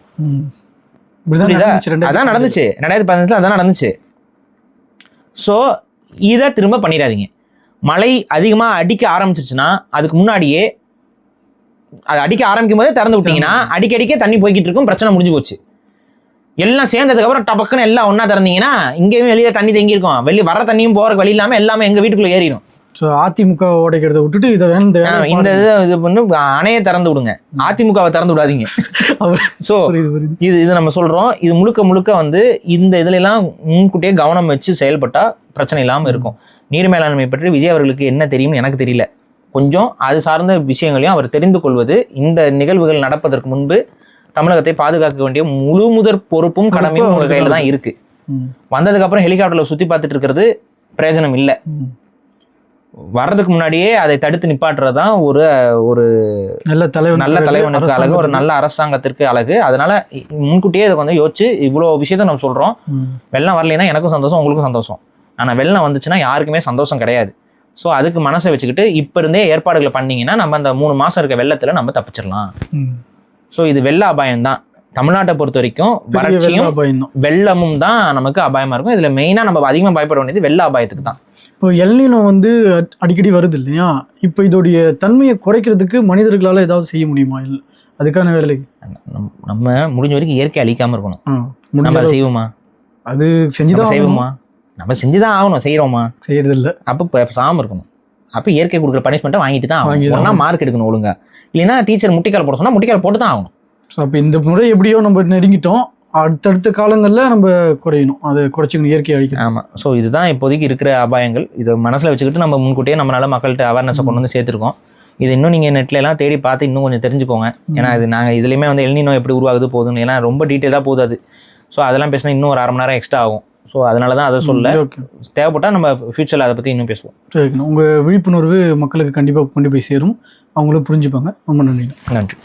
Speaker 2: அதான் நடந்துச்சு 2015 அதான் நடந்துச்சு. ஸோ இதை திரும்ப பண்ணிடாதீங்க. மழை அதிகமாக அடிக்க ஆரம்பிச்சிருச்சுன்னா அதுக்கு முன்னாடியே அது அடிக்க ஆரம்பிக்கும் போதே திறந்து விட்டீங்கன்னா அடிக்கடிக்க தண்ணி போய்கிட்டு இருக்கும், பிரச்சனை முடிஞ்சு போச்சு. எல்லாம் சேர்ந்ததுக்கு அப்புறம் டபக்குன்னு எல்லாம் ஒன்றா திறந்தீங்கன்னா இங்கேயும் வெளியே தண்ணி தேங்கி இருக்கும், வெளியே வர தண்ணியும் போகிற வழி இல்லாமல் எல்லாமே எங்கள் வீட்டுக்குள்ளே ஏறிடும். ஸோ அதிமுக உடைக்கிறத விட்டுட்டு இதை இந்த இது பண்ணி அணையை திறந்து விடுங்க, அதிமுகவை திறந்து விடாதீங்க. ஸோ இது நம்ம சொல்கிறோம். இது முழுக்க வந்து இந்த இதுலலாம் முன்கூட்டியே கவனம் வச்சு செயல்பட்டால் பிரச்சனை இல்லாமல் இருக்கும். நீர் மேலாண்மை பற்றி விஜய் அவர்களுக்கு என்ன தெரியும்னு எனக்கு தெரியல. கொஞ்சம் அது சார்ந்த விஷயங்களையும் அவர் தெரிந்து கொள்வது, இந்த நிகழ்வுகள் நடப்பதற்கு முன்பு தமிழகத்தை பாதுகாக்க வேண்டிய முழு முதற் பொறுப்பும் கடமையும் உங்க கையில தான் இருக்கு. வந்ததுக்கு அப்புறம் ஹெலிகாப்டர்ல சுத்தி பார்த்துட்டு இருக்கிறது பிரயோஜனம் இல்லை. வர்றதுக்கு முன்னாடியே அதை தடுத்து நிப்பாட்டுறதுதான் ஒரு நல்ல தலைவனுக்கு அழகு, ஒரு நல்ல அரசாங்கத்திற்கு அழகு. அதனால முன்கூட்டியே இதை வந்து யோசிச்சு இவ்வளோ விஷயத்த நம்ம சொல்றோம். வெள்ளம் வரலைன்னா எனக்கும் சந்தோஷம், உங்களுக்கும் சந்தோஷம். ஆனா வெள்ளம் வந்துச்சுன்னா யாருக்குமே சந்தோஷம் கிடையாது. ஸோ அதுக்கு மனசை வச்சுக்கிட்டு இப்போ இருந்தே ஏற்பாடுகளை பண்ணீங்கன்னா நம்ம அந்த 3 மாசம் இருக்க வெள்ளத்துல நம்ம தப்பிச்சிடலாம். ஸோ இது வெள்ள அபாயம் தான். தமிழ்நாட்டை பொறுத்த வரைக்கும் வறட்சியும் வெள்ளமும் தான் நமக்கு அபாயமா இருக்கும். இதுல மெயினா நம்ம அதிகமாக பயப்பட வேண்டியது வெள்ள அபாயத்துக்கு தான். இப்போ எல்னினோ வந்து அடிக்கடி வருது இல்லையா? இப்போ இதோடைய தன்மையை குறைக்கிறதுக்கு மனிதர்களால் ஏதாவது செய்ய முடியுமா? இல்லை அதுக்கான வேலை நம்ம முடிஞ்ச வரைக்கும் இயற்கை அழிக்காம இருக்கணும். நம்ம அதை செய்வோமா? அது செஞ்சுதான் செய்வோமா? நம்ம செஞ்சுதான் ஆகணும். செய்யறோமா? செய்யறது இல்லை. அப்போ சாம இருக்கணும். அப்போ இயற்கை கொடுக்குற பனிஷ்மெண்ட்டை வாங்கிட்டு தான் ஆகணும். மார்க் எடுக்கணும் ஒழுங்கா. இல்லைன்னா டீச்சர் முட்டிக்கால் போட சொன்னால் முட்டிக்கால் போட்டு தான் ஆகணும். ஸோ அப்போ இந்த முறை எப்படியோ நம்ம நெருங்கிட்டோம். அடுத்தடுத்த காலங்களில் நம்ம குறையணும், அதை குறைச்சிக்கணும், இயற்கை அழிக்கணும். ஆமாம். ஸோ இதுதான் இப்போதைக்கு இருக்கிற அபாயங்கள். இதை மனசில் வச்சுக்கிட்டு நம்ம முன்கூட்டியே நம்மளால மக்கள்கிட்ட அவேர்னஸை கொண்டு வந்து சேர்த்துருக்கோம். இது இன்னும் நீங்கள் நெட்ல எல்லாம் தேடி பார்த்து இன்னும் கொஞ்சம் தெரிஞ்சுக்கோங்க. ஏன்னா இது நாங்கள் இதுலேயுமே வந்து எல்னினோ எப்படி உருவாகுது போகுதுன்னு, ஏன்னா ரொம்ப டீட்டெயிலாக போகுது அது. ஸோ அதெல்லாம் பேசினா இன்னும் ஒரு 1/2 மணி நேரம் எக்ஸ்ட்ரா ஆகும். ஸோ அதனால தான் அதை சொல்ல,
Speaker 1: ஓகே.
Speaker 2: தேவைப்பட்டால் நம்ம ஃபியூச்சரில் அதை பற்றி இன்னும் பேசுவோம்.
Speaker 1: சரிங்கண்ணா, உங்கள் விழிப்புணர்வு மக்களுக்கு கண்டிப்பாக கொண்டு போய் சேரும், அவங்களும் புரிஞ்சுப்பாங்க. ரொம்ப நன்றி.
Speaker 2: நன்றி.